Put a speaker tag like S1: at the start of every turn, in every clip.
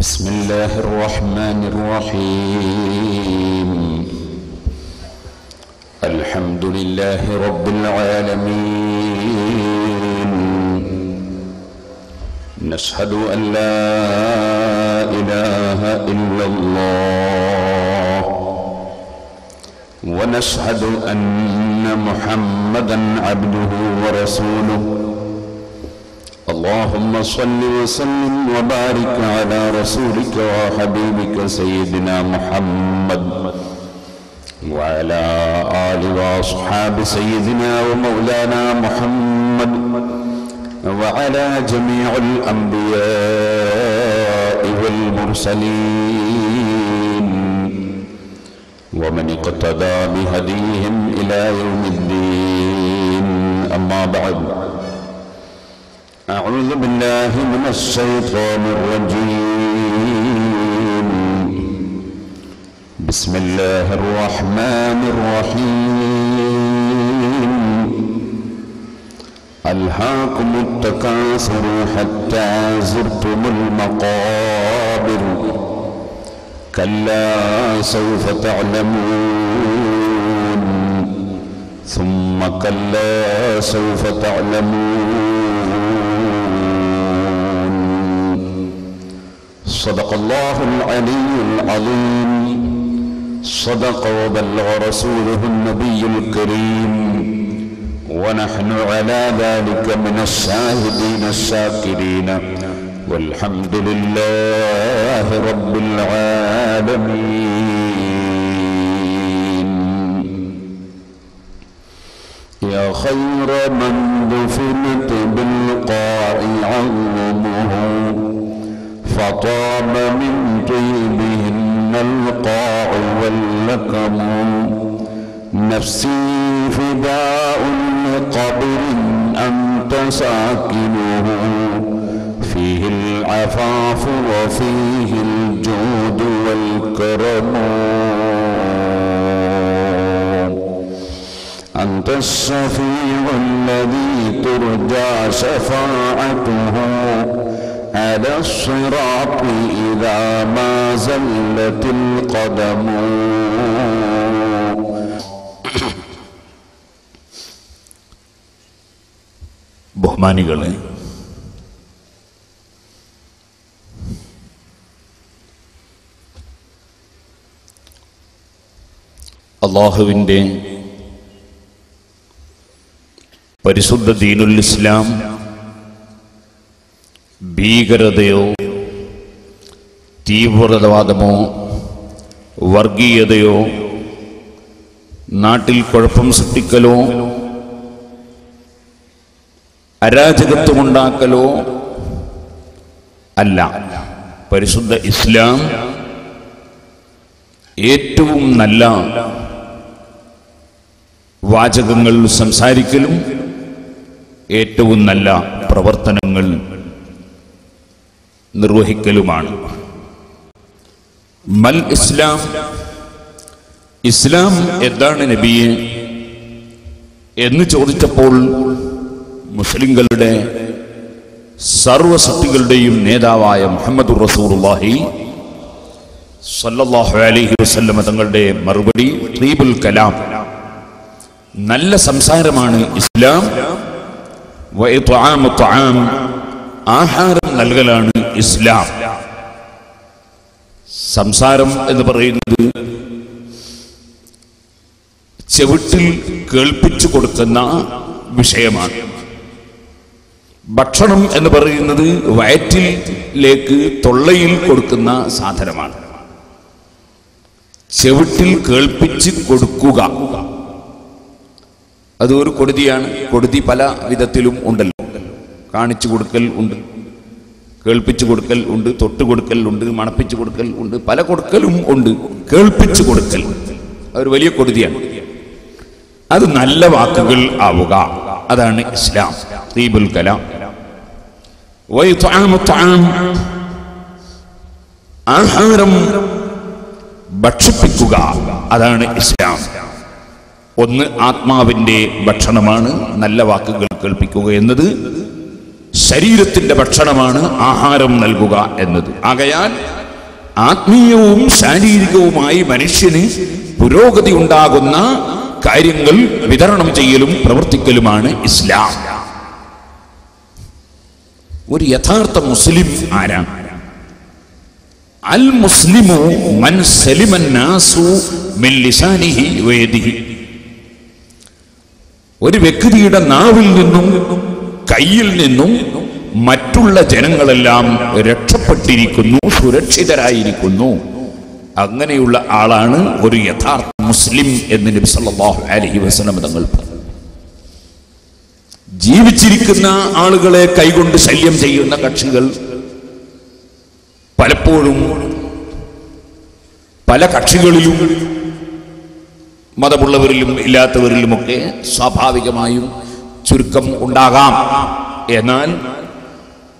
S1: بسم الله الرحمن الرحيم الحمد لله رب العالمين نشهد أن لا إله إلا الله ونشهد أن محمدًا عبده ورسوله اللهم صل وسلم وبارك على رسولك وحبيبك سيدنا محمد وعلى آل وأصحاب سيدنا ومولانا محمد وعلى جميع الأنبياء والمرسلين ومن اقتدى بهديهم إلى يوم الدين أما بعد أعوذ بالله من الشيطان الرجيم بسم الله الرحمن الرحيم ألهاكم التكاثر حتى زرتم المقابر كلا سوف تعلمون ثم كلا سوف تعلمون صدق الله العلي العظيم صدق وبلغ رسوله النبي الكريم ونحن على ذلك من الشاهدين الشاكرين والحمد لله رب العالمين يا خير من دفنت بالقاع عظمه فطاب من طيبهن القاع واللكم نفسي فداء لقبر أنت ساكنه فيه العفاف وفيه الجود والكرم أنت الشفيع الذي ترجى شفاعته على الصراط إذا ما زلت القدم
S2: ബഹുമാനികളെ, അല്ലാഹുവിൻ്റെ പരിശുദ്ധ ദീനുൽ ഇസ്ലാം ഭീകരതയോ തീവ്രവാദമോ വർഗീയതയോ നാട്ടിൽ കുഴപ്പം സൃഷ്ടിക്കലോ അരാജകത്വമുണ്ടാക്കലോ അല്ല. പരിശുദ്ധ ഇസ്ലാം ഏറ്റവും നല്ല വാചകങ്ങൾ സംസാരിക്കലും ഏറ്റവും നല്ല പ്രവർത്തനങ്ങൾ നിർവഹിക്കലുമാണ്. മൽ ഇസ്ലാം, ഇസ്ലാം എന്താണ് നബിയെ എന്ന് ചോദിച്ചപ്പോൾ മുസ്ലിങ്ങളുടെ സർവസൃഷ്ടികളുടെയും നേതാവായ മുഹമ്മദുർ റസൂലുള്ളാഹി സ്വല്ലല്ലാഹു അലൈഹി വസല്ലം തങ്ങളുടെ മറുപടി ത്വീബുൽ കലാം, നല്ല സംസാരമാണ് ഇസ്ലാം. വഇത്ആമു ത്വആം, ആഹാരം നൽകലാണ് ഇസ്ലാം. സംസാരം എന്ന് പറയുന്നത് ചെവിട്ടിൽ കേൾപ്പിച്ചു കൊടുക്കുന്ന വിഷയമാണ്. ഭക്ഷണം എന്ന് പറയുന്നത് വയറ്റിലേക്ക് തൊള്ളയിൽ കൊടുക്കുന്ന സാധനമാണ്. ചെവിട്ടിൽ കേൾപ്പിച്ച് കൊടുക്കുക അത് ഒരു കൊടുതിയാണ്. കൊടുതി പല വിധത്തിലും ഉണ്ടല്ലോ. കാണിച്ചു കൊടുക്കൽ ഉണ്ട്, കേൾപ്പിച്ചു കൊടുക്കൽ ഉണ്ട്, തൊട്ട് കൊടുക്കൽ ഉണ്ട്, മണപ്പിച്ചു കൊടുക്കൽ ഉണ്ട്, പല കൊടുക്കലും ഉണ്ട്. കേൾപ്പിച്ചു കൊടുക്കൽ ഒരു വലിയ കൊടുതിയാണ്. അത് നല്ല വാക്കുകൾ ആവുക, അതാണ് ഇസ്ലാം. ത്വീബുൽ കലാം. വഇത്ആമു ത്വആം, ആഹാരം ഭക്ഷിപ്പിക്കുക, അതാണ് ഇസ്ലാം. ഒന്ന് ആത്മാവിൻ്റെ ഭക്ഷണമാണ് നല്ല വാക്കുകൾ കേൾപ്പിക്കുക എന്നത്. ശരീരത്തിന്റെ ഭക്ഷണമാണ് ആഹാരം നൽകുക എന്നത്. ആകയാൽ ആത്മീയവും ശാരീരികവുമായി മനുഷ്യന് പുരോഗതി ഉണ്ടാകുന്ന കാര്യങ്ങൾ വിതരണം ചെയ്യലും പ്രവർത്തിക്കലുമാണ് ഇസ്ലാം. ഒരു യഥാർത്ഥ മുസ്ലിം ആരാണ്? അൽ മുസ്ലിമു മൻ സലിമൻ നാസു മിൻ ലിസാനിഹി വയദിഹി. ഒരു വ്യക്തിയുടെ നാവിൽ നിന്നും കയ്യിൽ നിന്നും മറ്റുള്ള ജനങ്ങളെല്ലാം രക്ഷപ്പെട്ടിരിക്കുന്നു, സുരക്ഷിതരായിരിക്കുന്നു. അങ്ങനെയുള്ള ആളാണ് ഒരു യഥാർത്ഥ മുസ്ലിം എന്ന് നബി സല്ലല്ലാഹു അലൈഹി വസല്ലം തങ്ങൾ പറഞ്ഞു. ജീവിച്ചിരിക്കുന്ന ആളുകളെ കൈകൊണ്ട് ശല്യം ചെയ്യുന്ന കക്ഷികൾ പലപ്പോഴും പല കക്ഷികളിലും മതമുള്ളവരിലും ഇല്ലാത്തവരിലുമൊക്കെ സ്വാഭാവികമായും ചുരുക്കം ഉണ്ടാകാം. എന്നാൽ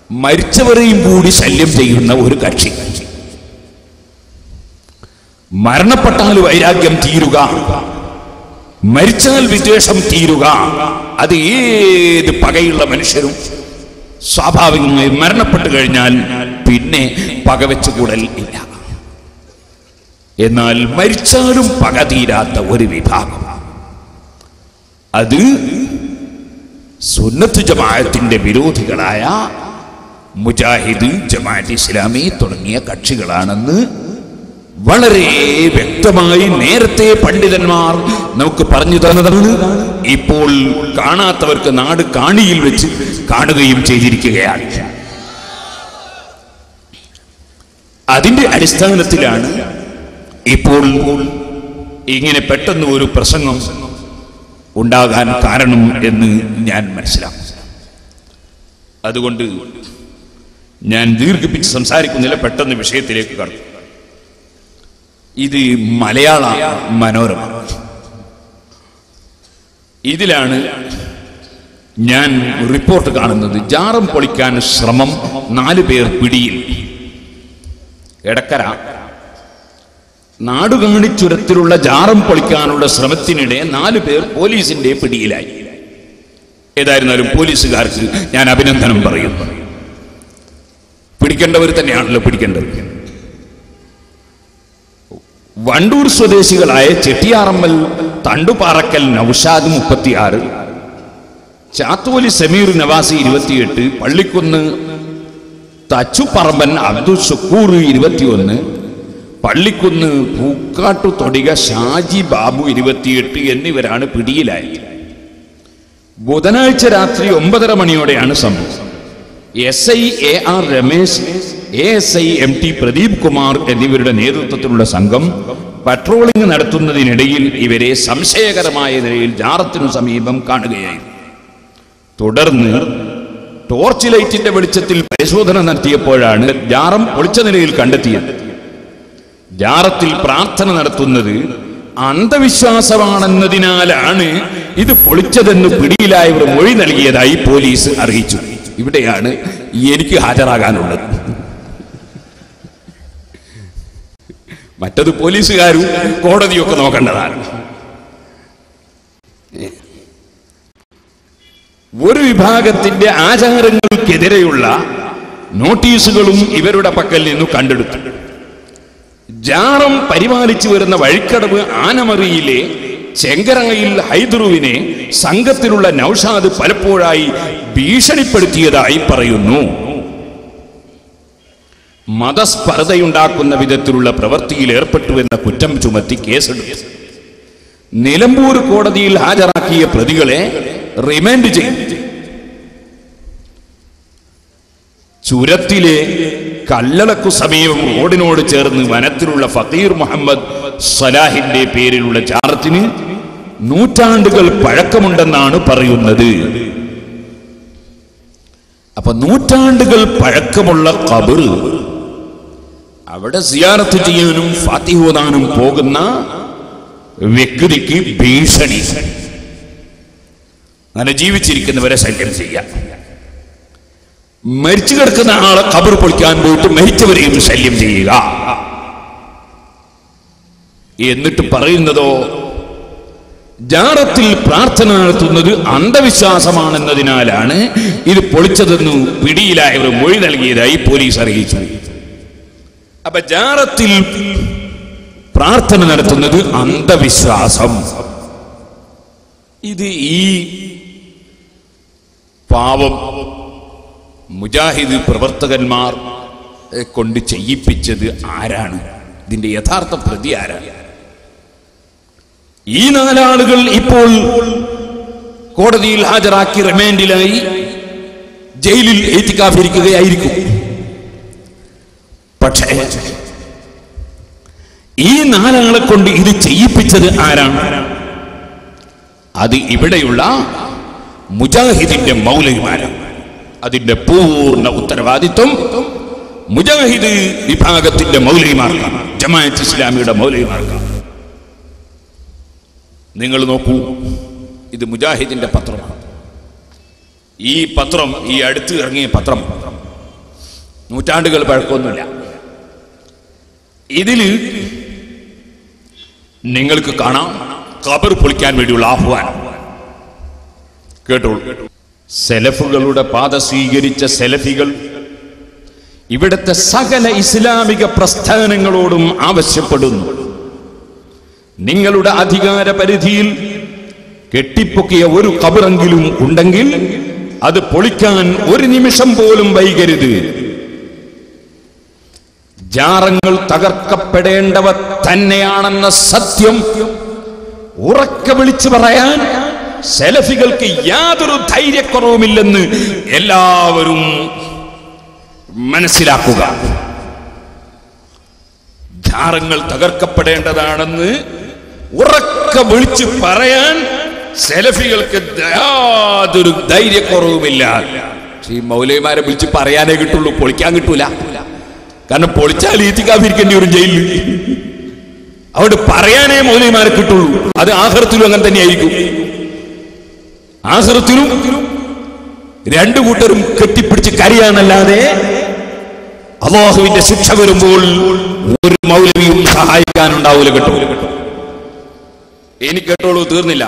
S2: മരിച്ചവരെയും കൂടി ശല്യം ചെയ്യുന്ന ഒരു കക്ഷി, മരണപ്പെട്ടാൽ വൈരാഗ്യം തീരുക, മരിച്ചാൽ വിദ്വേഷം തീരുക, അത് ഏത് പകയുള്ള മനുഷ്യരും സ്വാഭാവികമായി മരണപ്പെട്ടു കഴിഞ്ഞാൽ പിന്നെ പകവെച്ചുകൂടൽ ഇല്ല. എന്നാൽ മരിച്ചാലും പക തീരാത്ത ഒരു വിഭാഗം, അത് സുന്നത്ത് ജമാഅത്തിന്റെ വിരോധികളായ മുജാഹിദ്, ജമാഅത്ത് ഇസ്ലാമി തുടങ്ങിയ കക്ഷികളാണെന്ന് വളരെ വ്യക്തമായി നേരത്തെ പണ്ഡിതന്മാർ നമുക്ക് പറഞ്ഞു തന്നതാണ്. ഇപ്പോൾ കാണാത്തവർക്ക് നാട് കാണിയിൽ വെച്ച് കാണുകയും ചെയ്തിരിക്കുകയാണ്. അതിന്റെ അടിസ്ഥാനത്തിലാണ് ഇപ്പോൾ ഇങ്ങനെ പെട്ടെന്ന് ഒരു പ്രസംഗം ഉണ്ടാകാൻ കാരണം എന്ന് ഞാൻ മനസ്സിലാക്കും. അതുകൊണ്ട് ഞാൻ ദീർഘിപ്പിച്ച് സംസാരിക്കുന്നില്ല, പെട്ടെന്ന് വിഷയത്തിലേക്ക് കടക്കും. ഇത് മലയാള മനോരമ, ഇതിലാണ് ഞാൻ റിപ്പോർട്ട് കാണുന്നത്. ജാറം പൊളിക്കാൻ ശ്രമം, 4 പേർ പിടിയിൽ. എടക്കര നാടുകാണിച്ചുരത്തിലുള്ള ജാറം പൊളിക്കാനുള്ള ശ്രമത്തിനിടെ 4 പേർ പോലീസിന്റെ പിടിയിലായി. ഏതായിരുന്നാലും പോലീസുകാർക്ക് ഞാൻ അഭിനന്ദനം പറയുന്നു. പിടിക്കേണ്ടവർ തന്നെയാണല്ലോ പിടിക്കേണ്ടത്. വണ്ടൂർ സ്വദേശികളായ ചെട്ടിയാറമ്മൽ തണ്ടുപാറക്കൽ നൗഷാദ് 36, ചാത്തോലി സമീർ നവാസി 28, പള്ളിക്കുന്ന് തച്ചുപറമ്പൻ അബ്ദുൽ ഷുക്കൂർ 21, പള്ളിക്കുന്ന് പൂക്കാട്ടു തൊടിക ഷാജി ബാബു 28 എന്നിവരാണ് പിടിയിലായത്. ബുധനാഴ്ച രാത്രി 9:30 മണിയോടെയാണ് സംഭവം. SI AR Ramesh, ASI MT Pradeep Kumar എന്നിവരുടെ നേതൃത്വത്തിലുള്ള സംഘം പട്രോളിംഗ് നടത്തുന്നതിനിടയിൽ ഇവരെ സംശയകരമായ നിലയിൽ ജാറത്തിനു സമീപം കാണുകയായിരുന്നു. തുടർന്ന് ടോർച്ച് ലൈറ്റിന്റെ വെളിച്ചത്തിൽ പരിശോധന നടത്തിയപ്പോഴാണ് ജാറം പൊളിച്ച നിലയിൽ കണ്ടെത്തിയത്. ജാറത്തിൽ പ്രാർത്ഥന നടത്തുന്നത് അന്ധവിശ്വാസമാണെന്നതിനാലാണ് ഇത് പൊളിച്ചതെന്ന് പിടിയിലായവർ മൊഴി നൽകിയതായി പോലീസ് അറിയിച്ചു. ഇവിടെയാണ് എനിക്ക് ഹാജരാകാനുള്ളത്. മറ്റത് പോലീസുകാരും കോടതിയൊക്കെ നോക്കേണ്ടതാണ്. ഒരു വിഭാഗത്തിന്റെ ആചാരങ്ങൾക്കെതിരെയുള്ള നോട്ടീസുകളും ഇവരുടെ പക്കൽ നിന്നു കണ്ടെടുത്തു. ജാറം പരിപാലിച്ചു വരുന്ന വഴിക്കടവ് ആനമറിയിലെ ചെങ്കരങ്ങയിൽ ഹൈദറുവിനെ സംഘത്തിലുള്ള നൗഷാദ് പലപ്പോഴായി ഭീഷണിപ്പെടുത്തിയതായി പറയുന്നു. മതസ്പർദ്ധയുണ്ടാക്കുന്ന വിധത്തിലുള്ള പ്രവൃത്തിയിൽ ഏർപ്പെട്ടുവെന്ന കുറ്റം ചുമത്തി കേസെടുത്തു. നിലമ്പൂർ കോടതിയിൽ ഹാജരാക്കിയ പ്രതികളെ റിമാൻഡ് ചെയ്തു. ചുരത്തിലെ കല്ലളക്കു സമീപം റോഡിനോട് ചേർന്ന് വനത്തിലുള്ള ഫക്കീർ മുഹമ്മദ് സലാഹിന്റെ പേരിലുള്ള ജാറത്തിന് നൂറ്റാണ്ടുകൾ പഴക്കമുണ്ടെന്നാണ് പറയുന്നത്. അപ്പൊ നൂറ്റാണ്ടുകൾ പഴക്കമുള്ള ഖബർ, അവിടെ സിയാറത്ത് ചെയ്യാനും ഫാത്തിഹ ഓതാനും പോകുന്ന വ്യക്തിക്ക് ഭീഷണി. അങ്ങനെ ജീവിച്ചിരിക്കുന്നവരെ ശല്യം ചെയ്യാം. മരിച്ചു കിടക്കുന്ന ആളെ ഖബർ പൊളിക്കാൻ പോയിട്ട് മരിച്ചവരെയും ശല്യം ചെയ്യുക. എന്നിട്ട് പറയുന്നതോ ജാറത്തിൽ പ്രാർത്ഥന നടത്തുന്നത് അന്ധവിശ്വാസമാണെന്നതിനാലാണ് ഇത് പൊളിച്ചതെന്ന് പിടിയിലായവർ മൊഴി നൽകിയതായി പോലീസ് അറിയിച്ചു. അപ്പൊ ജാറത്തിൽ പ്രാർത്ഥന നടത്തുന്നത് അന്ധവിശ്വാസം. ഇത് ഈ പാവം മുജാഹിദ് പ്രവർത്തകന്മാർ കൊണ്ട് ചെയ്യിപ്പിച്ചത് ആരാണ്? ഇതിന്റെ യഥാർത്ഥ പ്രതി ആരാണ്? ഈ 4 ആളുകൾ ഇപ്പോൾ കോടതിയിൽ ഹാജരാക്കി റിമാൻഡിലായി ജയിലിൽ ഏറ്റിക്കാഫിരിക്കുകയായിരിക്കും. പക്ഷേ ഈ 4 ആളെ കൊണ്ട് ഇത് ചെയ്യിപ്പിച്ചത് ആരാണ്? അത് ഇവിടെയുള്ള മുജാഹിദിന്റെ മൗലവിമാരാണ്. അതിന്റെ പൂർണ്ണ ഉത്തരവാദിത്വം മുജാഹിദ് വിഭാഗത്തിന്റെ മൗലവിമാർക്കാണ്, ജമാഅത്ത് ഇസ്ലാമിയുടെ മൗലവിമാർക്കാണ്. നിങ്ങൾ നോക്കൂ, ഇത് മുജാഹിദിന്റെ പത്രമാണ്. ഈ പത്രം ഈ അടുത്ത് ഇറങ്ങിയ പത്രം, നൂറ്റാണ്ടുകൾ പഴക്കമൊന്നുമില്ല. ഇതില് നിങ്ങൾക്ക് കാണാം ഖബർ പൊളിക്കാൻ വേണ്ടിയുള്ള ആഹ്വാനം. കേട്ടോളൂ. സെലഫുകളുടെ പാത സ്വീകരിച്ച സെലഫികൾ ഇവിടുത്തെ സകല ഇസ്ലാമിക പ്രസ്ഥാനങ്ങളോടും ആവശ്യപ്പെടുന്നു, നിങ്ങളുടെ അധികാര പരിധിയിൽ കെട്ടിപ്പൊക്കിയ ഒരു ഖബറെങ്കിലും ഉണ്ടെങ്കിൽ അത് പൊളിക്കാൻ ഒരു നിമിഷം പോലും വൈകരുത്. ജാറങ്ങൾ തകർക്കപ്പെടേണ്ടവ തന്നെയാണെന്ന സത്യം ഉറക്കെ വിളിച്ചു പറയാൻ സെലഫികൾക്ക് യാതൊരു ധൈര്യക്കുറവുമില്ലെന്ന് എല്ലാവരും മനസ്സിലാക്കുക. ജാറങ്ങൾ തകർക്കപ്പെടേണ്ടതാണെന്ന് ഉറക്കെ വിളിച്ചു പറയാൻ സെലഫികൾക്ക് യാതൊരു ധൈര്യക്കുറവുമില്ല. ഈ മൗലവിമാരെ വിളിച്ച് പറയാനേ കിട്ടുള്ളൂ, പൊളിക്കാൻ കിട്ടൂല. കാരണം പൊളിച്ചാൽ ഈത്തിക്കാഫിരിക്കേണ്ടി വരും ജയിലിൽ. അവിടെ പറയാനേ മൗലവിമാരെ കിട്ടുള്ളൂ. അത് ആഖിറത്തിലും അങ്ങനെ തന്നെയായിരിക്കും. ആഖിറത്തിലും 2 കൂട്ടരും കെട്ടിപ്പിടിച്ച് കരയാനല്ലാതെ അല്ലാഹുവിന്റെ ശിക്ഷ വരുമ്പോൾ ഒരു മൗലവിയും സഹായിക്കാനുണ്ടാവൂല. കേട്ടോ, എനിക്ക് കേട്ടോളൂ, തീർന്നില്ല.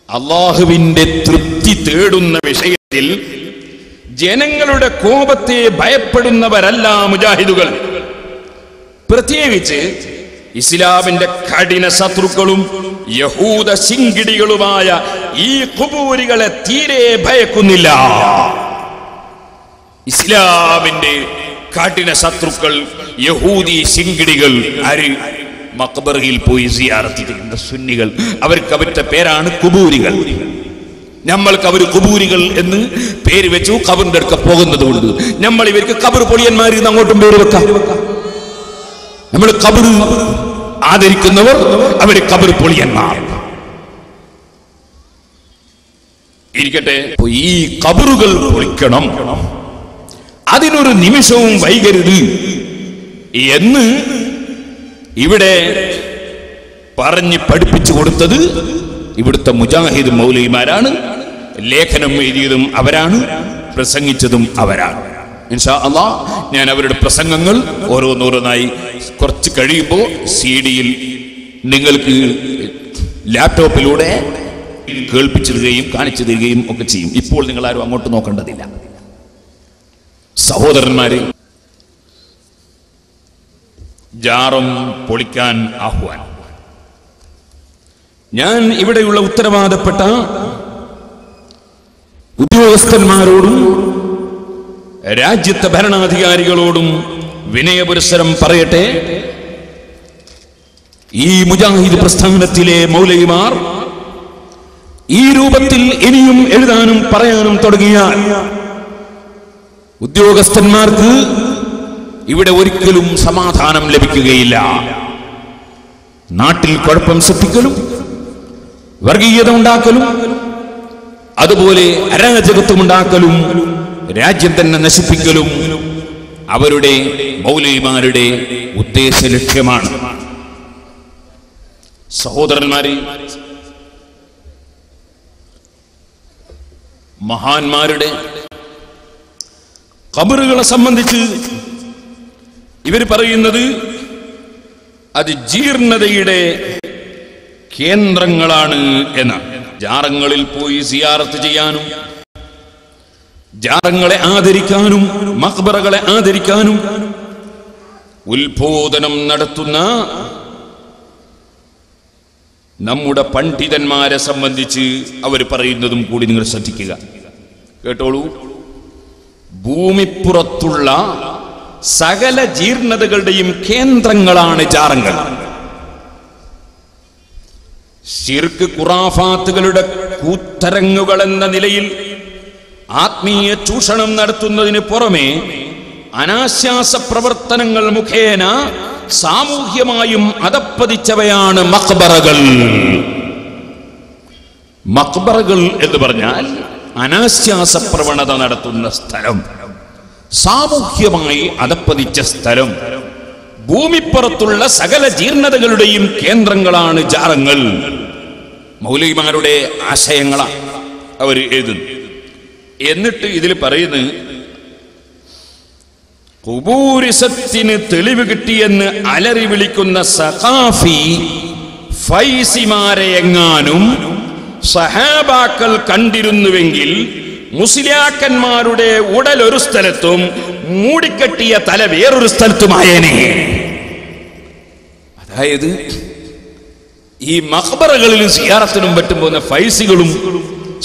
S2: അല്ലാഹുവിന്റെ തൃപ്തി തേടുന്ന വിഷയത്തിൽ ജനങ്ങളുടെ കോപത്തെ ഭയപ്പെടുന്നവരല്ല മുജാഹിദുകൾ. പ്രത്യേകിച്ച് ഇസ്ലാമിന്റെ കഠിന ശത്രുക്കളും യഹൂദ ശിങ്കിടികളുമായ ഈ ഖുബൂരികളെ തീരെ ഭയക്കുന്നില്ല. ഇസ്ലാമിന്റെ കഠിന ശത്രുക്കൾ യഹൂദി ശിങ്കിടികൾ ആര്? മഖബറയിൽ പോയി സിയാറത്ത് ചെയ്യുന്ന സുന്നികൾ. അവർക്ക് അവരുടെ പേരാണ് ഖുബൂരികൾ. നമ്മൾക്ക് അവർ ഖുബൂരികൾ എന്ന് പേര് വെച്ചു. ഖബറിന്റെ അടുക്ക പോകുന്നത് കൊണ്ട് നമ്മൾ ഇവർക്ക് ഖബർ പൊളിയന്മാർ എന്ന് അങ്ങോട്ടും പേര് വെക്കാം. നമ്മൾ ഖബർ ആദരിക്കുന്നവർ അവര് ഖബർ പൊളിയന്മാർ. ഇരിക്കട്ടെ, ഈ ഖബറുകൾ പൊളിക്കണം, അതിനൊരു നിമിഷവും വൈകരുത് എന്ന് ഇവിടെ പറഞ്ഞ് പഠിപ്പിച്ചു കൊടുത്തത് ഇവിടുത്തെ മുജാഹിദ് മൗലവിമാരാണ്. ലേഖനം എഴുതിയതും അവരാണ്, പ്രസംഗിച്ചതും അവരാണ്. ഇൻഷാ അല്ലാഹ് ഞാൻ അവരുടെ പ്രസംഗങ്ങൾ ഓരോന്നോരോന്നായി കുറച്ച് കഴിയുമ്പോൾ CD-യിൽ നിങ്ങൾക്ക് ലാപ്ടോപ്പിലൂടെ കേൾപ്പിച്ചു തരികയും കാണിച്ചു തരികയും ഒക്കെ ചെയ്യും. ഇപ്പോൾ നിങ്ങൾ ആരും അങ്ങോട്ട് നോക്കേണ്ടതില്ല. സഹോദരന്മാരെ, ജാറം പൊളിക്കാൻ ആഹ്വാനം. ഞാൻ ഇവിടെയുള്ള ഉത്തരവാദപ്പെട്ട ഉദ്യോഗസ്ഥന്മാരോടും രാജ്യത്തെ ഭരണാധികാരികളോടും വിനയപുരസ്സരം പറയട്ടെ, ഈ മുജാഹിദ് പ്രസ്ഥാനത്തിലെ മൗലവിമാർ ഈ രൂപത്തിൽ ഇനിയും എഴുതാനും പറയാനും തുടങ്ങിയാൽ ഉദ്യോഗസ്ഥന്മാർക്ക് ഇവിടെ ഒരിക്കലും സമാധാനം ലഭിക്കുകയില്ല. നാട്ടിൽ കുഴപ്പം സൃഷ്ടിക്കലും വർഗീയത ഉണ്ടാക്കലും അതുപോലെ അരാജകത്വമുണ്ടാക്കലും രാജ്യം തന്നെ നശിപ്പിക്കലും അവരുടെ മൗലവിമാരുടെ ഉദ്ദേശ ലക്ഷ്യമാണ്. സഹോദരന്മാരെ, മഹാന്മാരുടെ ഖബറുകളെ സംബന്ധിച്ച് ഇവർ പറയുന്നത് അത് ജീർണതയുടെ കേന്ദ്രങ്ങളാണ് എന്നാണ്. ജാറങ്ങളിൽ പോയി സിയാറത്ത് ചെയ്യാനും ജാറങ്ങളെ ആദരിക്കാനും മഖ്ബറകളെ ആദരിക്കാനും ഉത്ബോധനം നടത്തുന്ന നമ്മുടെ പണ്ഡിതന്മാരെ സംബന്ധിച്ച് അവർ പറയുന്നതും കൂടി നിങ്ങൾ ശ്രദ്ധിക്കുക, കേട്ടോളൂ. ഭൂമിപ്പുറത്തുള്ള സകല ജീർണതകളുടെയും കേന്ദ്രങ്ങളാണ് ജാറങ്ങൾ. ശിർക്ക് ഖുറാഫാത്തുകളുടെ കൂത്തരങ്ങുകൾ എന്ന നിലയിൽ ആത്മീയ ചൂഷണം നടത്തുന്നതിന് പുറമെ അനാശാസ പ്രവർത്തനങ്ങൾ മുഖേന സാമൂഹ്യമായും അധപ്പതിച്ചവയാണ് മഖ്ബറകൾ. മഖ്ബറകൾ എന്ന് പറഞ്ഞാൽ അനാശാസ പ്രവണത നടത്തുന്ന സ്ഥലം, സാമൂഹ്യമായി അധപ്പതിച്ച സ്ഥലം. ഭൂമിപ്പുറത്തുള്ള സകല ജീർണതകളുടെയും കേന്ദ്രങ്ങളാണ് ജാറങ്ങൾ. മൗലവിമാരുടെ ആശയങ്ങളാണ് അവർ എഴുതുന്നത്. എന്നിട്ട് ഇതിൽ പറയുന്നത് ഖുബൂരിസത്തിന് തെളിവ് കിട്ടിയെന്ന് അലറി വിളിക്കുന്ന സഖാഫി ഫൈസിമാരെ എങ്ങാനും സഹാബാക്കൾ കണ്ടിരുന്നുവെങ്കിൽ മുസ്ലിയാക്കന്മാരുടെ ഉടൽ ഒരു സ്ഥലത്തും മൂടിക്കെട്ടിയ തല വേറൊരു സ്ഥലത്തുമായേനെ. അതായത് ഈ മഖ്ബറകളിലും സിയാറത്തിനും പറ്റും പോകുന്ന ഫൈസികളും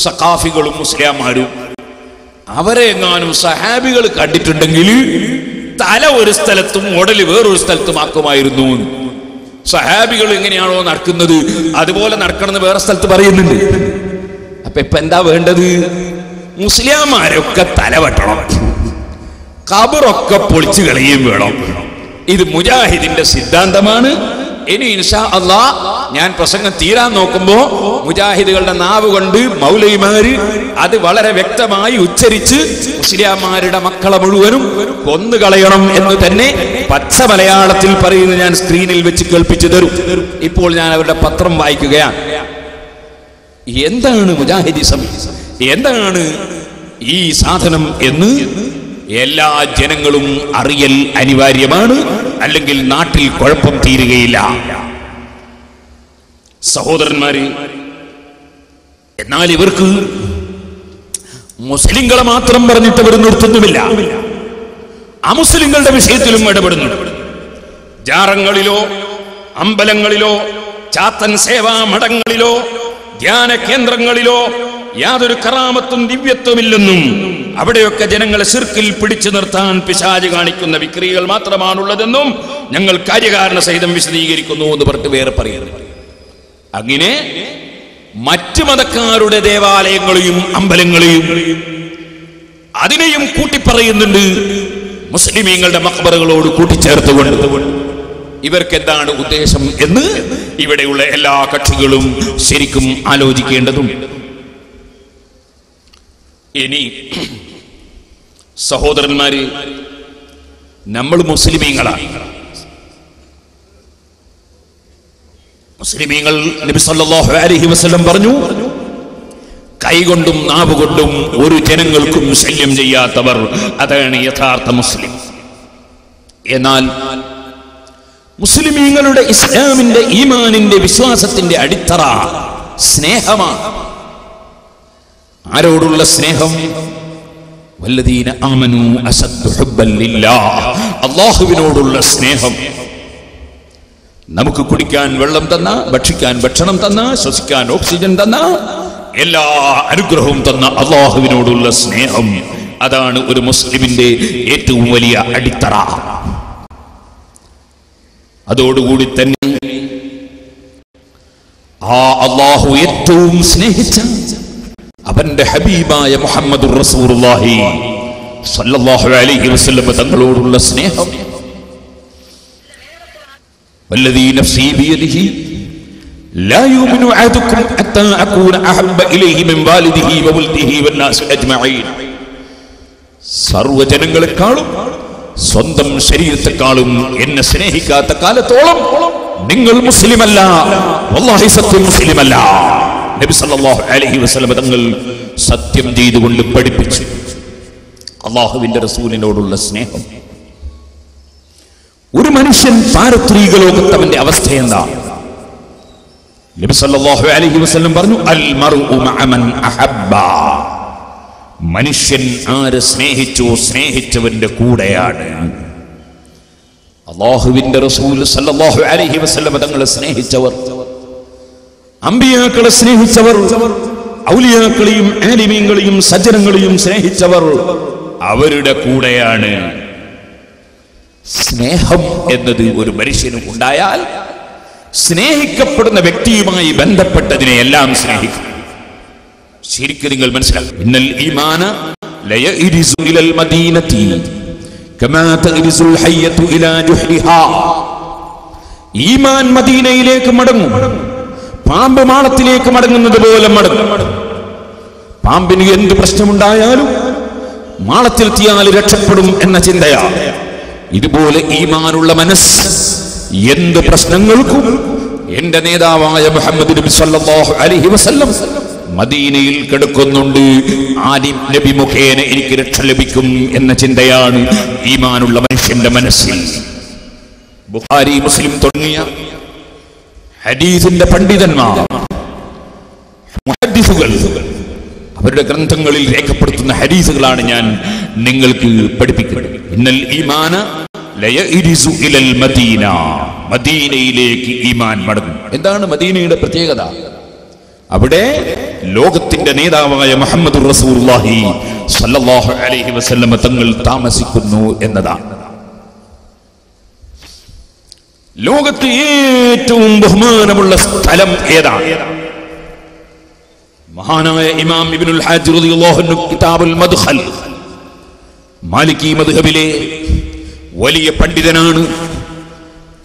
S2: സഖാഫികളും മുസ്ലിയാമാരും അവരെ എങ്ങാനും സഹാബികൾ കണ്ടിട്ടുണ്ടെങ്കിൽ തല ഒരു സ്ഥലത്തും ഉടല് വേറൊരു സ്ഥലത്തും ആക്കുമായിരുന്നു. സഹാബികൾ എങ്ങനെയാണോ നടക്കുന്നത് അതുപോലെ നടക്കണമെന്ന് വേറെ സ്ഥലത്ത് പറയുന്നുണ്ട്. അപ്പൊ ഇപ്പൊ എന്താ വേണ്ടത്? മുസ്ലിയാമാരൊക്കെ തല വെട്ടണം, ഖബറൊക്കെ പൊളിച്ചു കളയുകയും വേണം. ഇത് മുജാഹിദിന്റെ സിദ്ധാന്തമാണ്. ഇനി ഇൻഷാ അല്ലാഹ് ഞാൻ പ്രസംഗം തീരാൻ നോക്കുമ്പോ മുജാഹിദുകളുടെ നാവ് കൊണ്ട് മൗലവിമാര് അത് വളരെ വ്യക്തമായി ഉച്ചരിച്ച് മുസ്ലിയാമാരുടെ മക്കളെ മുഴുവനും കൊന്നുകളയണം എന്ന് തന്നെ പച്ച മലയാളത്തിൽ പറയുന്നത് ഞാൻ സ്ക്രീനിൽ വെച്ച് കേൾപ്പിച്ചു തരും. ഇപ്പോൾ ഞാൻ അവരുടെ പത്രം വായിക്കുകയാണ്. എന്താണ് മുജാഹിദിസം, എന്താണ് ഈ സാധനം എന്ന് എല്ലാ ജനങ്ങളും അറിയൽ അനിവാര്യമാണ്. അല്ലെങ്കിൽ നാട്ടിൽ കുഴപ്പം തീരുകയില്ല. സഹോദരന്മാരെ, എന്നാൽ ഇവർക്ക് മുസ്ലിങ്ങളെ മാത്രം പറഞ്ഞിട്ട് ഇവർ നിർത്തുന്നുമില്ല, അമുസ്ലിങ്ങളുടെ വിഷയത്തിലും ഇടപെടുന്നു. ജാറങ്ങളിലോ അമ്പലങ്ങളിലോ ചാത്തൻ സേവാ മഠങ്ങളിലോ ധ്യാന കേന്ദ്രങ്ങളിലോ യാതൊരു കറാമത്തും ദിവ്യത്വമില്ലെന്നും അവിടെയൊക്കെ ജനങ്ങളെ ശിർക്കിൽ പിടിച്ചു നിർത്താൻ പിശാച് കാണിക്കുന്ന വിക്രിയകൾ മാത്രമാണുള്ളതെന്നും ഞങ്ങൾ കാര്യകാരണ സഹിതം വിശദീകരിക്കുന്നു എന്ന് പറഞ്ഞിട്ട് വേറെ പറയുന്നത്. അങ്ങനെ മറ്റു മതക്കാരുടെ ദേവാലയങ്ങളെയും അമ്പലങ്ങളെയും അതിനെയും കൂട്ടിപ്പറയുന്നുണ്ട്, മുസ്ലിമീങ്ങളുടെ മഖ്ബറകളോട് കൂട്ടിച്ചേർത്തുകൊണ്ട്. ഇവർക്ക് എന്താണ് ഉദ്ദേശം എന്ന് ഇവിടെയുള്ള എല്ലാ കക്ഷികളും ശരിക്കും ആലോചിക്കേണ്ടതുണ്ട്. ഇനി സഹോദരന്മാര്, നമ്മൾ മുസ്ലിമീങ്ങളാണ്. മുസ്ലിമീങ്ങൾ നബി സല്ലല്ലാഹു അലൈഹി വസല്ലം പറഞ്ഞു, കൈകൊണ്ടും നാവുകൊണ്ടും ഒരു ജനങ്ങൾക്കും ശല്യം ചെയ്യാത്തവർ, അതാണ് യഥാർത്ഥ മുസ്ലിം. എന്നാൽ മുസ്ലിമീങ്ങളുടെ ഇസ്ലാമിന്റെ ഈമാനിന്റെ വിശ്വാസത്തിന്റെ അടിത്തറ സ്നേഹമാണ്. ആരോടുള്ള സ്നേഹം? വല്ലദീന ആമനൂ അശദ്ദു ഹുബ്ബൻ ലില്ലാഹ്, അല്ലാഹുവിനോടുള്ള സ്നേഹം. നമുക്ക് കുടിക്കാൻ വെള്ളം തന്ന, ഭക്ഷിക്കാൻ ഭക്ഷണം തന്ന, ശ്വസിക്കാൻ ഓക്സിജൻ തന്ന, എല്ലാ അനുഗ്രഹവും തന്ന അല്ലാഹുവിനോടുള്ള സ്നേഹം, അതാണ് ഒരു മുസ്ലിമിന്റെ ഏറ്റവും വലിയ അടിത്തറ. അതോടുകൂടി തന്നെ ആ അല്ലാഹു ഏറ്റവും സ്നേഹിച്ച അവന്റെ ഹബീബായ മുഹമ്മദുർ റസൂലുള്ളാഹി സ്വല്ലല്ലാഹു അലൈഹി വസല്ലം തങ്ങളോടുള്ള സ്നേഹം. വല്ലദീ നഫ്സി ബിയദിഹി ലാ യുമിനു അഹദുക്കും ഹത്താ അകൂന അഹബ്ബ ഇലൈഹി മിൻ വാലിദിഹി വവൽദിഹി വന്നാസ് അജ്മഈൻ. സർവ്വജനങ്ങളെക്കാളും സ്വന്തം ശരീരത്തെക്കാളും എന്നെ സ്നേഹിക്കാത്ത കാലത്തോളം നിങ്ങൾ മുസ്ലിമല്ല, വല്ലാഹി സത്യം മുസ്ലിമല്ല. നബി സല്ലല്ലാഹു അലൈഹി വസല്ലം തങ്ങൾ സത്യം ചെയ്തുകൊണ്ട് പഠിപ്പിച്ചു. അല്ലാഹുവിന്റെ റസൂലിനോടുള്ള സ്നേഹം. ഒരു മനുഷ്യൻ പാരത്രിക ലോകത്തവന്റെ അവസ്ഥ എന്താ? നബി സല്ലല്ലാഹു അലൈഹി വസല്ലം പറഞ്ഞു, അൽ മർഉ മഅ മൻ അഹബ്ബ. മനുഷ്യൻ ആരെ സ്നേഹിച്ചോ സ്നേഹിച്ചവന്റെ കൂടെയാണ്. അല്ലാഹുവിന്റെ റസൂൽ സല്ലല്ലാഹു അലൈഹി വസല്ലം തങ്ങളെ സ്നേഹിച്ചവർ, അമ്പിയാക്കളെ സ്നേഹിച്ചവർ, ഔലിയാക്കളെയും ആലിമീങ്ങളെയും സജ്ജനങ്ങളെയും സ്നേഹിച്ചവർ അവരുടെ കൂടെയാണ്. സ്നേഹം എന്നത് ഒരു മനുഷ്യന് ഉണ്ടായാൽ സ്നേഹിക്കപ്പെടുന്ന വ്യക്തിയുമായി ബന്ധപ്പെട്ടതിനെ എല്ലാം സ്നേഹിക്കും. ശരിക്കും നിങ്ങൾ മനസ്സിലാക്കും. ഇന്നൽ ഈമാന ലയഇരിസു ഇലൽ മദീനതി കമാ തഇരിസുൽ ഹയ്യതു ഇലാ ജുഹ്രിഹാ. ഈമാൻ മദീനയിലേക്ക് മടങ്ങും, പാമ്പ് മാളത്തിലേക്ക് മടങ്ങുന്നത് പോലെ മടങ്ങും. പാമ്പിന് എന്ത് പ്രശ്നമുണ്ടായാലും മാളത്തിലെത്തിയാൽ രക്ഷപ്പെടും എന്ന ചിന്തയാണ്. ഇതുപോലെ ഈമാനുള്ള മനസ്സ് എന്ത് പ്രശ്നങ്ങൾക്കും എന്റെ നേതാവായ മുഹമ്മദ് നബി സല്ലല്ലാഹു അലൈഹി വസല്ലം മദീനയിൽ കിടക്കുന്നുണ്ട്, ആലിം നബി മുഖേന എനിക്ക് രക്ഷ ലഭിക്കും എന്ന ചിന്തയാണ് ഈമാനുള്ള മനുഷ്യന്റെ മനസ്സിൽ. ബുഖാരി മുസ്ലിം തുടങ്ങിയ ഹദീസിന്റെ പണ്ഡിതന്മാർ, മുഹദ്ദിസുകൾ, അവരുടെ ഗ്രന്ഥങ്ങളിൽ രേഖപ്പെടുത്തുന്ന ഹദീസുകളാണ് ഞാൻ നിങ്ങൾക്ക് പഠിപ്പിക്കുന്നത്. ഇന്നൽ ഈമാന ലയഇരിസു ഇലൽ മദീന. മദീനയിലേക്ക് ഈമാൻ മടങ്ങും. എന്താണ് മദീനയുടെ പ്രത്യേകത? അവിടെ ലോകത്തിന്റെ നേതാവായ മുഹമ്മദുർ റസൂലുള്ളാഹി സ്വല്ലല്ലാഹു അലൈഹി വസല്ലം തങ്ങൾ താമസിക്കുന്നു എന്നതാണ്. ലോകത്ത് ഏറ്റവും ബഹുമാനമുള്ള സ്ഥലം ഏതാണ്? മഹാനായ ഇമാം ഇബ്നുൽ ഹാജ് റളിയല്ലാഹു അൻഹു കിതാബുൽ മദ്ഖൽ, മാലിക്കി മദ്ഹബിലെ വലിയ പണ്ഡിതനാണ്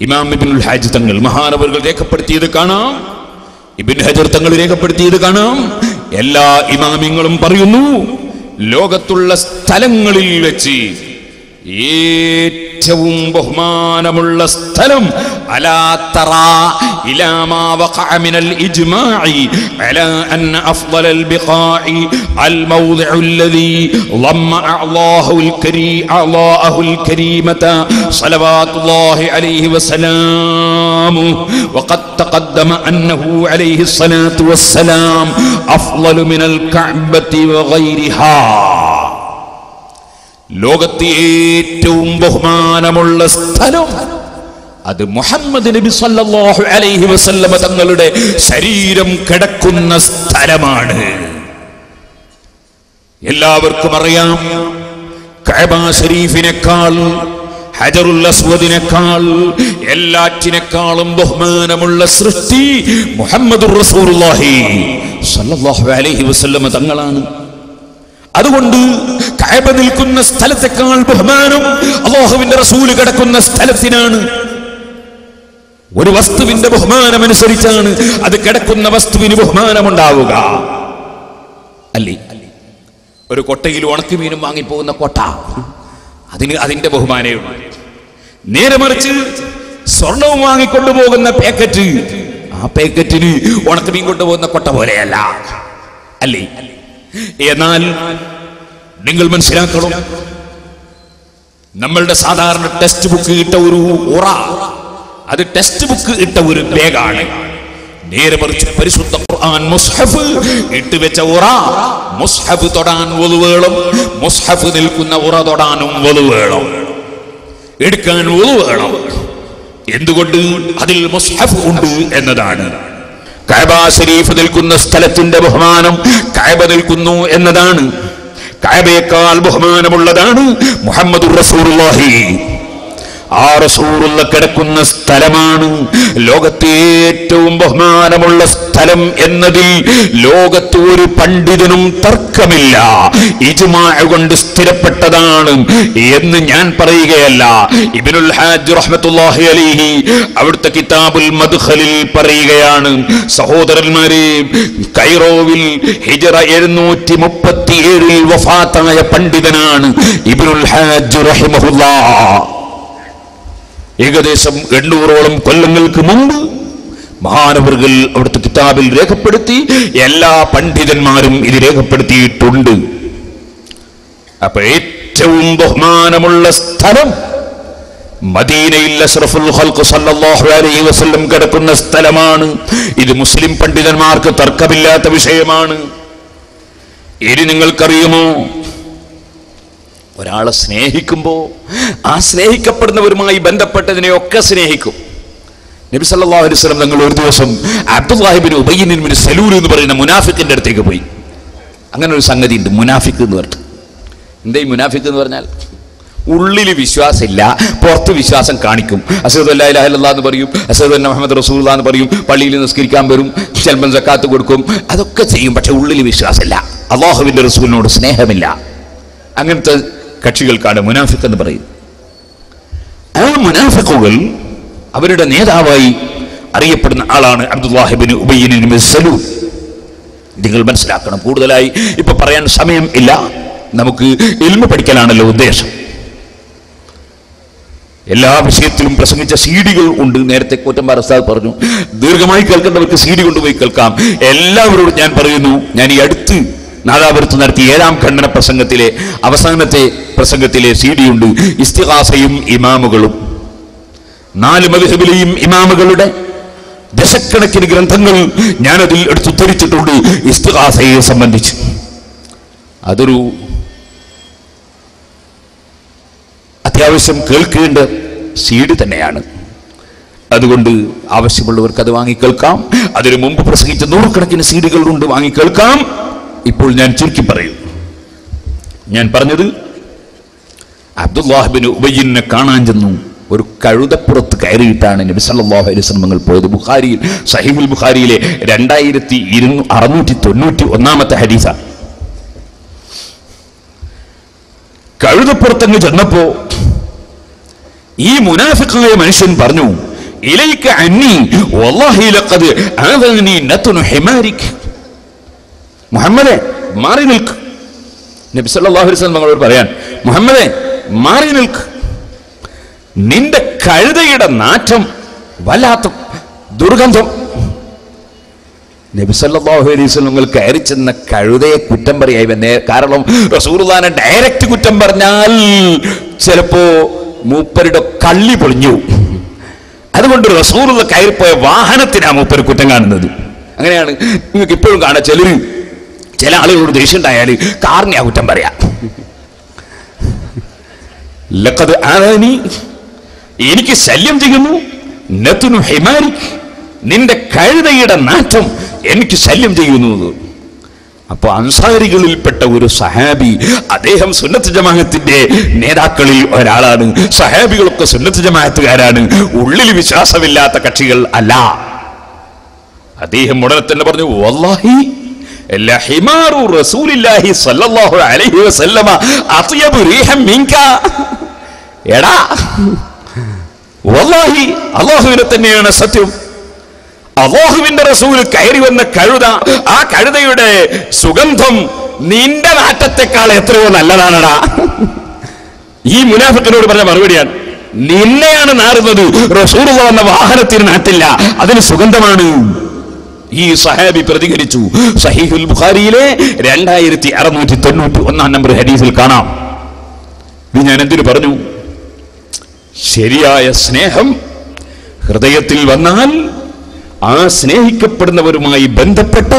S2: ഇമാം ഇബ്നുൽ ഹാജ് തങ്ങൾ. മഹാനവറുകൾ രേഖപ്പെടുത്തിയത് കാണാം, ഇബ്നു ഹജർ തങ്ങൾ രേഖപ്പെടുത്തിയത് കാണാം. എല്ലാ ഇമാമിങ്ങളും പറയുന്നു, ലോകത്തുള്ള സ്ഥലങ്ങളിൽ വെച്ച് ഏറ്റവും ബഹുമാനമുള്ള സ്ഥലം അലാ തറാ ഇലാ മാ വഖഅ മിനൽ ഇജ്മാഇ അലാ അന്ന അഫ്ളൽ ബിഖാഇ അൽ മൗദിഉ അല്ലദീ ളമ്മ അല്ലാഹുൽ കരീമത സ്വലവാത്തുല്ലാഹി അലൈഹി വസല്ലം വഖദ് തഖദ്ദമ അന്നഹു അലൈഹി സ്വലാത്തു വസ്സലാം അഫ്ളലു മിനൽ കഅബതി വഗൈരിഹാ. ലോകത്തെ ഏറ്റവും ബഹുമാനമുള്ള സ്ഥലം അത് മുഹമ്മദ് നബി സല്ലല്ലാഹു അലൈഹി വസല്ലം തങ്ങളുടെ ശരീരം കിടക്കുന്ന സ്ഥലമാണ്. എല്ലാവർക്കും അറിയാം, കഅബ ശരീഫിനേക്കാൾ, ഹജറുൽ അസ്വദിനേക്കാൾ, എല്ലാറ്റിനേക്കാളും ബഹുമാനമുള്ള സൃഷ്ടി മുഹമ്മദുർ റസൂലുള്ളാഹി സല്ലല്ലാഹു അലൈഹി വസല്ലം തങ്ങളാണ്. അതുകൊണ്ട് കഅബ നിൽക്കുന്ന സ്ഥലത്തേക്കാൾ ബഹുമാനം അല്ലാഹുവിന്റെ റസൂല് കിടക്കുന്ന സ്ഥലത്തിനാണ്. ഒരു വസ്തുവിന്റെ ബഹുമാനം അനുസരിച്ചാണ് അത് കിടക്കുന്ന വസ്തുവിന് ബഹുമാനമുണ്ടാവുക, അല്ലേ? ഒരു കൊട്ടയിൽ ഉണക്കുമീനും വാങ്ങിപ്പോകുന്ന കൊട്ട, അതിന് അതിന്റെ ബഹുമാനമുണ്ട്. നേരെ മറിച്ച് സ്വർണവും വാങ്ങിക്കൊണ്ടുപോകുന്ന പാക്കറ്റ്, ആ പാക്കറ്റിന് ഉണക്കുമീൻ കൊണ്ടുപോകുന്ന കൊട്ട പോലെയല്ല, അല്ലേ? എന്നാൽ നിങ്ങൾ മനസ്സിലാക്കണം, നമ്മളുടെ സാധാരണ ടെക്സ്റ്റ് ബുക്ക് ഇട്ട ഒരു ഉറ, അത് ടെക്സ്റ്റ് ബുക്ക് ഇട്ട ഒരു ബാഗാണ്. നേരെ മറിച്ച് പരിശുദ്ധ ഖുർആൻ മുസ്ഹഫ് ഇട്ടുവെച്ച ഉറ, മുസ്ഹഫ് തൊടാൻ വളു വേണം, മുസ്ഹഫ് നിൽക്കുന്ന ഉറ തൊടാനും വളു വേണം, എടുക്കാൻ വളു വേണം. എന്തുകൊണ്ട്? അതിൽ മുസ്ഹഫ് ഉണ്ട് എന്നതാണ്. കഅബ ശരീഫ് നിൽക്കുന്ന സ്ഥലത്തിന്റെ ബഹുമാനം കഅബ നിൽക്കുന്നു എന്നതാണ്. കഅബയേക്കാൾ ബഹുമാനമുള്ളതാണ് മുഹമ്മദുർ റസൂലുള്ളാഹി. ആ റസൂലുള്ള കിടക്കുന്ന സ്ഥലമാണ് ലോകത്തെ ഏറ്റവും ബഹുമാനമുള്ള സ്ഥലം എന്നതിൽ ലോകത്ത് ഒരു പണ്ഡിതനും തർക്കമില്ല. ഇജ്മാ കൊണ്ട് സ്ഥിരപ്പെട്ടതാണ് എന്ന് ഞാൻ പറയുകയല്ല. ഇബ്നുൽ ഹാജ് റഹ്മത്തുള്ളാഹി അലൈഹി അവിടുത്തെ കിതാബുൽ മദ്ഖലിൽ പറയുകയാണ്, സഹോദരന്മാരെ, കൈറോവിൽ ഹിജ്റ 737 വഫാത്തായ പണ്ഡിതനാണ് ഇബ്നുൽ ഹാജ് റഹിമഹുല്ലാഹ്. ഏകദേശം 800ഓളം കൊല്ലങ്ങൾക്ക് മുമ്പ് മഹാനവറുകൾ അവിടുത്തെ കിതാബിൽ രേഖപ്പെടുത്തി. എല്ലാ പണ്ഡിതന്മാരും ഇത് രേഖപ്പെടുത്തിയിട്ടുണ്ട്. അപ്പൊ ഏറ്റവും ബഹുമാനമുള്ള സ്ഥലം മദീനയിൽ അഷ്റഫുൽ ഖൽഖ് സല്ലല്ലാഹു അലൈഹി വസല്ലം കിടക്കുന്ന സ്ഥലമാണ്. ഇത് മുസ്ലിം പണ്ഡിതന്മാർക്ക് തർക്കമില്ലാത്ത വിഷയമാണ്. ഇനി നിങ്ങൾക്കറിയുമോ, ഒരാളെ സ്നേഹിക്കുമ്പോൾ ആ സ്നേഹിക്കപ്പെടുന്നവരുമായി ബന്ധപ്പെട്ടതിനെയൊക്കെ സ്നേഹിക്കും. നബി സല്ലല്ലാഹു അലൈഹി വസല്ലം തങ്ങൾ ഒരു ദിവസം അബ്ദുല്ലാഹി ഇബ്നു ഉബയ്യ് ഇബ്നു സലൂൽ എന്ന് പറയുന്ന മുനാഫിക്കിന്റെ അടുത്തേക്ക് പോയി. അങ്ങനെ ഒരു സംഗതി ഉണ്ട്, മുനാഫിക്ക് എന്ന് പറഞ്ഞിട്ട്. എന്താ ഈ മുനാഫിക്ക് എന്ന് പറഞ്ഞാൽ? ഉള്ളിൽ വിശ്വാസമില്ല, പുറത്ത് വിശ്വാസം കാണിക്കും. അശ്ഹദു അല്ലാ ഇലാഹ ഇല്ലല്ലാഹ് എന്ന് പറയും, അശ്ഹദു അന്ന മുഹമ്മദ് റസൂലുള്ളാഹ് എന്ന് പറയും, പള്ളിയിൽ നിസ്കരിക്കാൻ വരും, ചിലപ്പോൾ സക്കാത്ത് കൊടുക്കും, അതൊക്കെ ചെയ്യും. പക്ഷെ ഉള്ളിൽ വിശ്വാസമില്ല, അല്ലാഹുവിന്റെ റസൂലിനോട് സ്നേഹമില്ല. അങ്ങനത്തെ കക്ഷികൾക്കാണ് മുനാഫിക്ക് എന്ന് പറയും. ആ മുനാഫിക്കുകൾ അവരുടെ നേതാവായി അറിയപ്പെടുന്ന ആളാണ് അബ്ദുല്ലാഹി ഇബ്നു ഉബയ്യ് ഇബ്നു സലൂൽ. നിങ്ങൾ മനസ്സിലാക്കണം. കൂടുതലായി ഇപ്പൊ പറയാൻ സമയം ഇല്ല, നമുക്ക് ഇൽമു പഠിക്കലാണല്ലോ ഉദ്ദേശം. എല്ലാ വിഷയത്തിലും പ്രസംഗിച്ച സീഡികൾ ഉണ്ട്. നേരത്തെ കോറ്റമ്പാറ ഉസ്താദ് പറഞ്ഞു, ദീർഘമായി കേൾക്കേണ്ടവർക്ക് സീഡി കൊണ്ടുപോയി കേൾക്കാം. എല്ലാവരോടും ഞാൻ പറയുന്നു, ഞാൻ ഈ അടുത്ത് നാദാപുരത്ത് നടത്തിയ 7ാം ഖണ്ഡന പ്രസംഗത്തിലെ അവസാനത്തെ പ്രസംഗത്തിലെ സീഡി ഉണ്ട്. ഇസ്തിഗാസയും ഇമാമുകളും. 4 മദ്ഹബിലെയും ഇമാമുകളുടെ ദശക്കണക്കിന് ഗ്രന്ഥങ്ങൾ ഞാനതിൽ എടുത്തുദ്ധരിച്ചിട്ടുണ്ട് ഇസ്തിഗാസയെ സംബന്ധിച്ച്. അതൊരു അത്യാവശ്യം കേൾക്കേണ്ട സീഡി തന്നെയാണ്. അതുകൊണ്ട് ആവശ്യമുള്ളവർക്ക് അത് വാങ്ങി കേൾക്കാം. അതിനു മുമ്പ് പ്രസംഗിച്ച 100 കണക്കിന് സീഡികളുണ്ട്, വാങ്ങി കേൾക്കാം. ഇപ്പോൾ ഞാൻ ചുരുക്കി പറയും. ഞാൻ പറഞ്ഞത്, അബ്ദുല്ലാഹി ഇബ്നു ഉബയ്യിനെ കാണാൻ ചെന്നു. ഒരു കഴുതപ്പുറത്ത് കയറിയിട്ടാണ് നബി സല്ലല്ലാഹു അലൈഹി വസല്ലം പോയത്. ബുഖാരിയിൽ, സഹീഹുൽ ബുഖാരിയിലെ 2691 ഹദീസാണ്. കഴുതപ്പുറത്തങ്ങ് ചെന്നപ്പോ ഈ മുനാഫിഖായ മനുഷ്യൻ പറഞ്ഞു, ഇലൈക അന്നി വല്ലാഹി ലഖദ് ആദനി നത്നു ഹിമാരിക്. മുഹമ്മദേ, മാറി നിൽക്ക്. നബി സല്ലല്ലാഹു അലൈഹി വസല്ലം നമ്മളോട് പറയാൻ, മുഹമ്മദേ മാറി നിൽക്ക്, നിന്റെ കഴുതയുടെ നാറ്റം വല്ലാത്ത ദുർഗന്ധം. നബി സല്ലല്ലാഹു അലൈഹി വസല്ലം കയറി ചെന്ന കഴുതയെ കുറ്റം പറയായി. കാരണം റസൂലുള്ളാഹിനെ ഡയറക്റ്റ് കുറ്റം പറഞ്ഞാൽ ചിലപ്പോ മൂപ്പരുടെ കള്ളി പൊളിഞ്ഞു. അതുകൊണ്ട് റസൂലുള്ള കയറിപ്പോയ വാഹനത്തിനാ മൂപ്പര് കുറ്റം കാണുന്നത്. അങ്ങനെയാണ് നിങ്ങൾക്ക് ഇപ്പോഴും കാണാം. ചില ആളുകളോട് ദേഷ്യം ഉണ്ടായാൽ കാറിനെയാ കുറ്റം പറയാ. ലഖദ് ആദനി, എനിക്ക് ശല്യം ചെയ്യുന്നു, നത്നു ഹിമാരിക്, നിന്റെ കഴുതയുടെ നാറ്റം എനിക്ക് ശല്യം ചെയ്യുന്നു. അപ്പൊ അൻസാരികളിൽപ്പെട്ട ഒരു സഹാബി, അദ്ദേഹം സുന്നത്ത് ജമാഅത്തിന്റെ നേതാക്കളിൽ ഒരാളാണ്. സഹാബികളൊക്കെ സുന്നത്ത് ജമാഅത്തുകാരാണ്, ഉള്ളിൽ വിശ്വാസമില്ലാത്ത കക്ഷികൾ അല്ല. അദ്ദേഹം ഉടനെ തന്നെ പറഞ്ഞു, വല്ലാഹി ലഹിമാറു റസൂലില്ലാഹി സ്വല്ലല്ലാഹു അലൈഹി വസല്ലമ അത്യബു റീഹൻ മിൻക. എടാ, വല്ലാഹി അല്ലാഹുവിനെ തന്നെയാണ് സത്യം, അല്ലാഹുവിന്റെ റസൂൽ കയറി വന്ന കഴുത, ആ കഴുതയുടെ സുഗന്ധം നിന്റെ നാറ്റത്തെക്കാൾ എത്രയോ നല്ലതാണടാ. ഈ മുനാഫിക്കിനോട് പറഞ്ഞ മറുപടിയാണ്, നിന്നെയാണ് നാറുന്നത്, റസൂലുള്ളാഹി വന്ന വാഹനത്തിന് നാട്ടില്ല, അതിന് സുഗന്ധമാണ്. ഈ സഹാബി പ്രതികരിച്ചു. സഹീഹുൽ ബുഖാരിയിലെ 2691 ഹദീസിൽ കാണാം. ഇത് ഞാൻ എന്തിനു പറഞ്ഞു? ശരിയായ സ്നേഹം ഹൃദയത്തിൽ വന്നാൽ ആ സ്നേഹിക്കപ്പെടുന്നവരുമായി ബന്ധപ്പെട്ട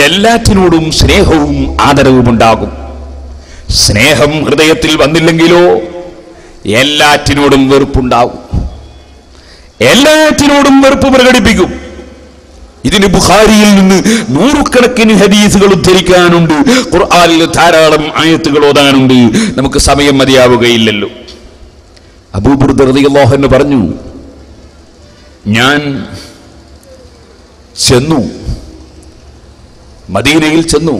S2: എല്ലാറ്റിനോടും സ്നേഹവും ആദരവും ഉണ്ടാകും. സ്നേഹം ഹൃദയത്തിൽ വന്നില്ലെങ്കിലോ എല്ലാറ്റിനോടും വെറുപ്പുണ്ടാകും, എല്ലാറ്റിനോടും വെറുപ്പ് പ്രകടിപ്പിക്കും. ഇതിന് ബുഖാരിയിൽ നിന്ന് 100 കണക്കിന് ഹദീസുകൾ ഉദ്ധരിക്കാനുണ്ട്, ഖുർആനിൽ ധാരാളം ആയത്തുകൾ ഓതാനുണ്ട്. നമുക്ക് സമയം മതിയാവുകയില്ലല്ലോ. അബൂ ബുർദ റളിയല്ലാഹു അൻഹു പറഞ്ഞു, ഞാൻ ചെന്നു, മദീനയിൽ ചെന്നു.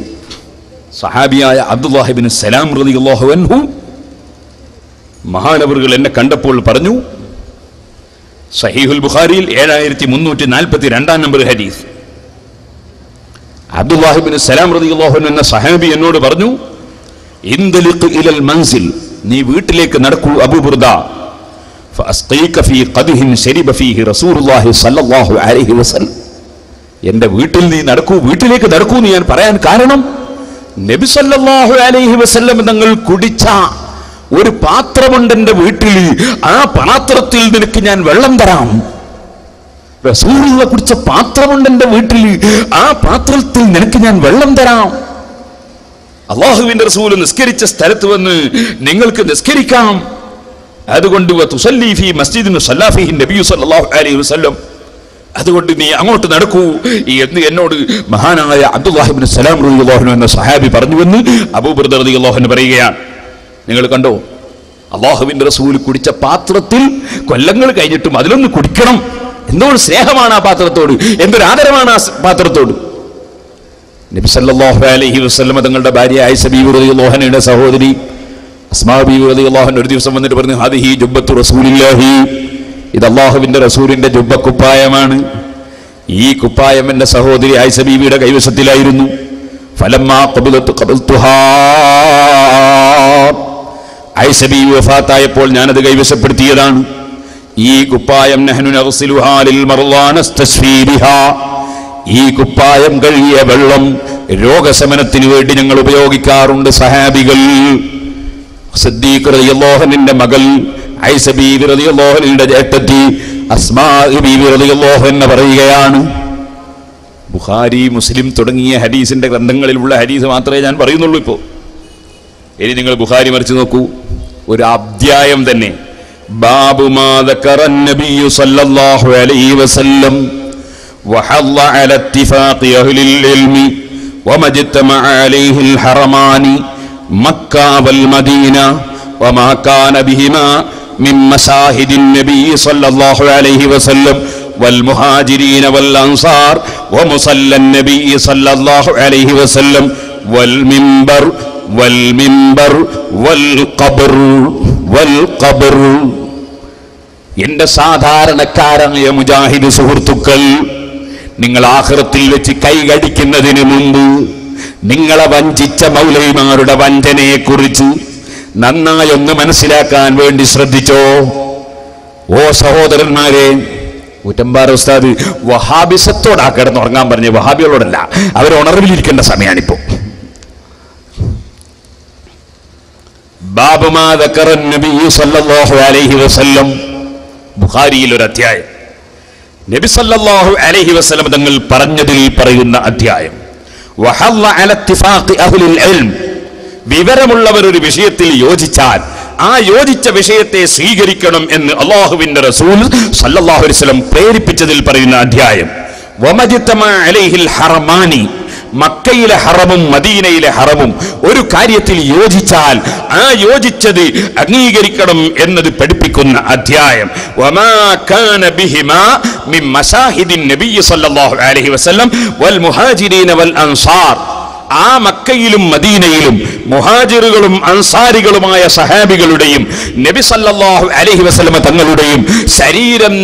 S2: സഹാബിയായ അബ്ദുല്ലാഹി ഇബ്നു സലാം റളിയല്ലാഹു അൻഹു മഹാനവറുകൾ എന്നെ കണ്ടപ്പോൾ പറഞ്ഞു, സഹീഹുൽ ബുഖാരിയിൽ 7342 ഹദീസ്, അബ്ദുല്ലാഹി ഇബ്നു സലാം റളിയല്ലാഹു അൻഹു എന്ന സഹാബി എന്നോട് പറഞ്ഞു, ഇൻദലിഖ് ഇലൽ മൻസിൽ, നീ വീട്ടിലേക്ക് നടക്കൂ അബൂ ബുർദ, ഫഅസ്ഖീക ഫീ ഖദ്ഹിൻ ശരിബ ഫീഹി റസൂലുള്ളാഹി സ്വല്ലല്ലാഹു അലൈഹി വസല്ലം. എന്റെ വീട്ടിൽ നീ നടക്കൂ, വീട്ടിലേക്ക് നടക്കൂ എന്ന് ഞാൻ പറയാൻ കാരണം, നബി സല്ലല്ലാഹു അലൈഹി വസല്ലം തങ്ങൾ കുടിച്ച ഒരു പാത്രമുണ്ട് എൻ്റെ വീട്ടിൽ, ആ പാത്രത്തിൽ നിനക്ക് ഞാൻ വെള്ളം തരാം. റസൂലുള്ള കുടിച്ച പാത്രമുണ്ട് എൻ്റെ വീട്ടിൽ, ആ പാത്രത്തിൽ നിനക്ക് ഞാൻ വെള്ളം തരാം. അല്ലാഹുവിന്റെ റസൂൽ നിസ്കരിച്ച സ്ഥലത്ത് വന്ന് നിങ്ങൾക്ക് നിസ്കരിക്കാം. അതുകൊണ്ട് അതുകൊണ്ട് നീ അങ്ങോട്ട് നടക്കൂ എന്ന് എന്നോട് മഹാനായ അബ്ദുല്ലാഹി ഇബ്നു സലാം റളിയല്ലാഹു അൻഹു എന്ന സഹാബി പറഞ്ഞുവെന്ന് അബൂ ബർദ റളിയല്ലാഹു അൻഹു പറയുകയാണ്. നിങ്ങൾ കണ്ടോ, അല്ലാഹുവിന്റെ റസൂൽ കുടിച്ച പാത്രത്തിൽ കൊല്ലങ്ങൾ കഴിഞ്ഞിട്ടും അതിലൊന്ന് കുടിക്കണം. എന്തൊരു സ്നേഹമാണ് ആ പാത്രത്തോട്, എന്തൊരു ആദരവാണ് ആ പാത്രത്തോട്. നബി സല്ലല്ലാഹു അലൈഹി വസല്ലം തങ്ങളുടെ ഭാര്യ ആയിഷ ബീവി റളിയല്ലാഹു അൻഹയുടെ സഹോദരി അസ്മാ ബീവി റളിയല്ലാഹു അൻഹ ഒരു ദിവസം വന്നിട്ട് പറഞ്ഞു, ഹാദിഹി ജുബ്ബത്തു റസൂലില്ലാഹി, ഇത് അല്ലാഹുവിന്റെ റസൂലിന്റെ ജുബ്ബക്കുപ്പായമാണ്. ഈ കുപ്പായം എന്റെ സഹോദരി ആയിഷ ബീവിയുടെ കൈവശത്തിലായിരുന്നു. ഫലമ്മാ ഖബൽതുഹാ, ആയിഷ ബീവി വഫാത്തായപ്പോൾ ഞാനത് കൈവശപ്പെടുത്തിയതാണ്. ഈ കുപ്പായം നഹ്നു നഗ്സിലുഹാ ലിൽ മർളാ നസ്തശ്ഫീ ബിഹാ, ഈ കുപ്പായം കഴുകിയ വെള്ളം രോഗശമനത്തിന് വേണ്ടി ഞങ്ങൾ ഉപയോഗിക്കാറുണ്ട്. സഹാബികൾ സിദ്ദീഖ് റളിയല്ലാഹു അൻഹുവിന്റെ മകൾ ആയിഷ ബീവി റളിയല്ലാഹു അൻഹയുടെ ജേഷ്ഠത്തി അസ്മാ ബീവി റളിയല്ലാഹു അൻഹ പറയുകയാണ്, ബുഖാരി മുസ്ലിം തുടങ്ങിയ ഹദീസിന്റെ ഗ്രന്ഥങ്ങളിലുള്ള ഹദീസ് മാത്രമേ ഞാൻ പറയുന്നുള്ളൂ. ഇപ്പോൾ ഇനി നിങ്ങൾ ബുഖാരി മറിച്ച് നോക്കൂ, ഒരു അധ്യായം തന്നെ. ബാബു മാ ദക്കറൻ നബിയ്യു സല്ലല്ലാഹു അലൈഹി വസല്ലം വഹല്ല അല ഇത്തിഫാഖി അഹ്ലിൽ ഇൽമി വമജ്തമഅ അലൈഹിൽ ഹറമാനി മക്ക വൽ മദീന വമാ കാന ബിഹിമാ മിൻ മശാഹിദിൻ നബിയ്യി സല്ലല്ലാഹു അലൈഹി വസല്ലം വൽ മുഹാജിരീന വൽ അൻസാർ വമുസല്ലൻ നബിയ്യി സല്ലല്ലാഹു അലൈഹി വസല്ലം വൽ മിമ്പർ വൽ ഖബർ. എന്റെ സാധാരണക്കാരായ മുജാഹിദ് സുഹൃത്തുക്കൾ, നിങ്ങൾ ആഖിറത്തിൽ വെച്ച് കൈകടിക്കുന്നതിന് മുമ്പ് നിങ്ങളെ വഞ്ചിച്ച മൗലവിമാരുടെ വഞ്ചനയെ കുറിച്ച് നന്നായി ഒന്ന് മനസ്സിലാക്കാൻ വേണ്ടി ശ്രദ്ധിച്ചോ. ഓ സഹോദരന്മാരെ, ഊറ്റമ്പാറ ഉസ്താദ് വഹാബിസത്തോടാ കിടന്നുറങ്ങാൻ പറഞ്ഞ, വഹാബികളോടല്ല. അവർ ഉണർവിലിരിക്കേണ്ട സമയമാണിപ്പോ. ബാബു മാ ദക്കറൻ നബിയ്യു സല്ലല്ലാഹു അലൈഹി വസല്ലം, ബുഖാരിയിൽ ഒരു അധ്യായം. നബി സല്ലല്ലാഹു അലൈഹി വസല്ലം തങ്ങൾ പറഞ്ഞതിൽ പറയുന്ന അധ്യായം. വഹല്ല അല ഇത്തിഫാഖി അഹ്ലിൽ ഇൽം, വിവരമുള്ളവർ ഒരു വിഷയത്തിൽ യോജിച്ചാൽ ആ യോജിച്ച വിഷയത്തെ സ്വീകരിക്കണം എന്ന് അല്ലാഹുവിന്റെ റസൂൽ സല്ലല്ലാഹു അലൈഹി വസല്ലം പ്രേരിപ്പിച്ചതിൽ പറയുന്ന അധ്യായം. വമജ്തമഅ അലൈഹിൽ ഹറമാനി, മക്കയിലെ ഹറമും മദീനയിലെ ഹറമും ഒരു കാര്യത്തിൽ യോജിച്ചാൽ ആ യോജിച്ചത് അംഗീകരിക്കണം എന്നത് പഠിപ്പിക്കുന്ന അധ്യായം. വമാ കാന ബിഹിമാ മിൻ മശാഹിദിൻ നബിയ്യി സല്ലല്ലാഹു അലൈഹി വസല്ലം വൽ മുഹാജിരീന വൽ അൻസാർ, ആ മക്കയിലും മദീനയിലും മുഹാജിറുകളും അൻസാരികളുമായ സഹാബികളുടെയും നബി സല്ലല്ലാഹു അലൈഹി വസല്ലമ തങ്ങളുടെയും ശരീരം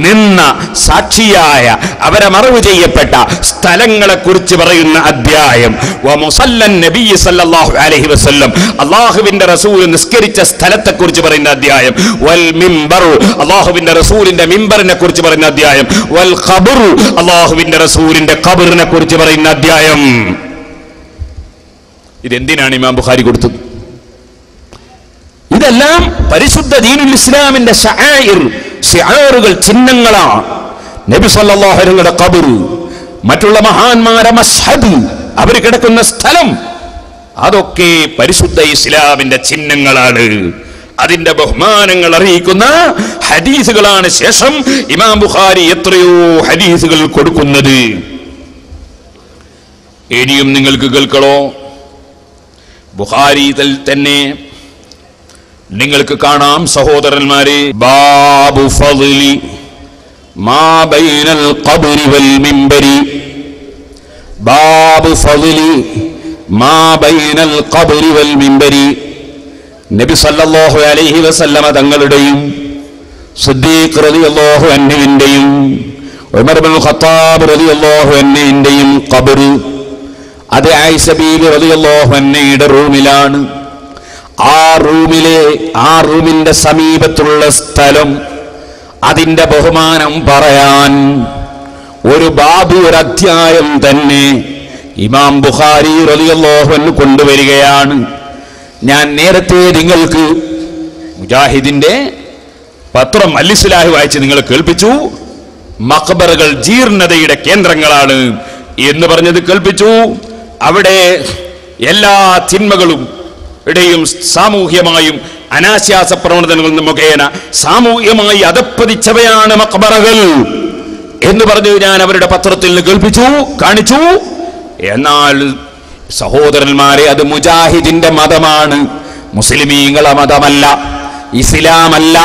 S2: നിന്ന സാക്ഷിയായ അവരെ മറവ് ചെയ്യപ്പെട്ട സ്ഥലങ്ങളെ കുറിച്ച് പറയുന്ന അധ്യായം. വമുസല്ലൻ നബിയ്യി സല്ലല്ലാഹു അലൈഹി വസല്ലം, അല്ലാഹുവിന്റെ റസൂൽ നിസ്കരിച്ച സ്ഥലത്തെ കുറിച്ച് പറയുന്ന അധ്യായം. വൽ മിമ്പർ, അല്ലാഹുവിന്റെ റസൂലിന്റെ മിമ്പറിനെ കുറിച്ച് പറയുന്ന അധ്യായം. വൽ ഖബർ, അല്ലാഹുവിന്റെ റസൂലിന്റെ ഖബറിനെ കുറിച്ച് പറയുന്ന അധ്യായം. ഇതെന്തിനാണ് ഇമാം ബുഖാരി കൊടുത്തത്? ഇതെല്ലാം പരിശുദ്ധ ദീനുൽ ഇസ്ലാമിന്റെ ശിആറുകൾ, ചിഹ്നങ്ങളാണ്. നബി സല്ലല്ലാഹു അലൈഹി വസല്ലമയുടെ ഖബർ, മറ്റുള്ള മഹാന്മാരെ മസ്ഹദ്, അവർ കിടക്കുന്ന സ്ഥലം, അതൊക്കെ പരിശുദ്ധ ഇസ്ലാമിന്റെ ചിഹ്നങ്ങളാണ്. അതിന്റെ ബഹുമാനങ്ങൾ അറിയിക്കുന്ന ഹദീസുകളാണ് ശേഷം ഇമാം ബുഖാരി എത്രയോ ഹദീസുകൾ കൊടുക്കുന്നത്. ഇനിയും നിങ്ങൾക്ക് കേൾക്കണോ? ബുഖാരിയിൽ തന്നെ നിങ്ങൾക്ക് കാണാം സഹോദരന്മാരെ, ബാബു ഫളി മാ ബൈനൽ ഖബ്രി വൽ മിമ്പരി, ബാബു ഫളി മാ ബൈനൽ ഖബ്രി വൽ മിമ്പരി. നബി സല്ലല്ലാഹു അലൈഹി വസല്ലമ തങ്ങളുടെയും സിദ്ദീഖ് റളിയല്ലാഹു അൻഹുവിന്റെയും ഉമർ ഇബ്നുൽ ഖത്താബ് റളിയല്ലാഹു അൻഹുവിന്റെയും ഖബർ, അത് ആയിഷ ബീവി റളിയല്ലാഹു അൻഹയുടെ റൂമിലാണ്. ആ റൂമിന്റെ സമീപത്തുള്ള സ്ഥലം, അതിന്റെ ബഹുമാനം പറയാൻ ഒരു ബാബു, ഒരു അധ്യായം തന്നെ ഇമാം ബുഖാരി റളിയല്ലാഹു അൻഹു കൊണ്ടുവരികയാണ്. ഞാൻ നേരത്തെ നിങ്ങൾക്ക് മുജാഹിദിന്റെ പത്രം അൽ-ഇസ്ലാഹ് വായിച്ച് നിങ്ങൾ കേൾപ്പിച്ചു. മഖബറകൾ ജീർണതയുടെ കേന്ദ്രങ്ങളാണ് എന്ന് പറഞ്ഞത് കേൾപ്പിച്ചു. അവിടെ എല്ലാ തിന്മകളും ഇടയും സാമൂഹ്യമായും അനാശാസ പ്രവണതകൾ മുഖേന സാമൂഹ്യമായി അധപ്പതിച്ചവയാണ് മഖബറകൾ എന്ന് പറഞ്ഞു ഞാൻ അവരുടെ പത്രത്തിൽ കേൾപ്പിച്ചു, കാണിച്ചു. എന്നാൽ സഹോദരന്മാരെ, അത് മുജാഹിദിന്റെ മതമാണ്, മുസ്ലിമീങ്ങളെ മതമല്ല, ഇസ്ലാമല്ല.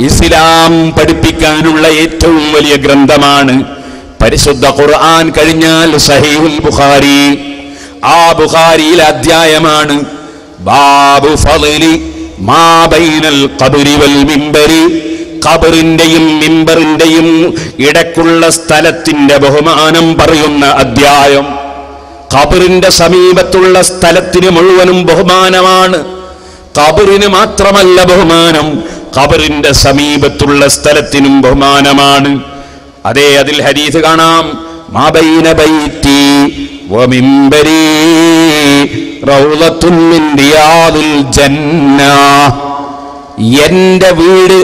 S2: ഇസ്ലാം പഠിപ്പിക്കാനുള്ള ഏറ്റവും വലിയ ഗ്രന്ഥമാണ് പരിശുദ്ധ ഖുർആൻ കഴിഞ്ഞാൽ സഹീഹുൽ ബുഖാരി. ആ ബുഖാരിയിലെ അധ്യായമാണ് ബാബു ഫളി മാ ബൈനൽ ഖബ്രി വൽ മിംബരി. ഖബറിന്റെയും മിമ്പറിന്റെയും ഇടക്കുള്ള സ്ഥലത്തിന്റെ ബഹുമാനം പറയുന്ന അധ്യായം. ഖബറിന്റെ സമീപത്തുള്ള സ്ഥലത്തിന് മുഴുവനും ബഹുമാനമാണ്. ഖബറിന് മാത്രമല്ല ബഹുമാനം, ഖബറിന്റെ സമീപത്തുള്ള സ്ഥലത്തിനും ബഹുമാനമാണ്. അതേ, അതിൽ ഹദീസ് കാണാം, മാ ബൈന ബൈതി വ മിംബരി റൗളത്തുൻ മിൻ റിയാദിൽ ജന്ന. എന്റെ വീട്,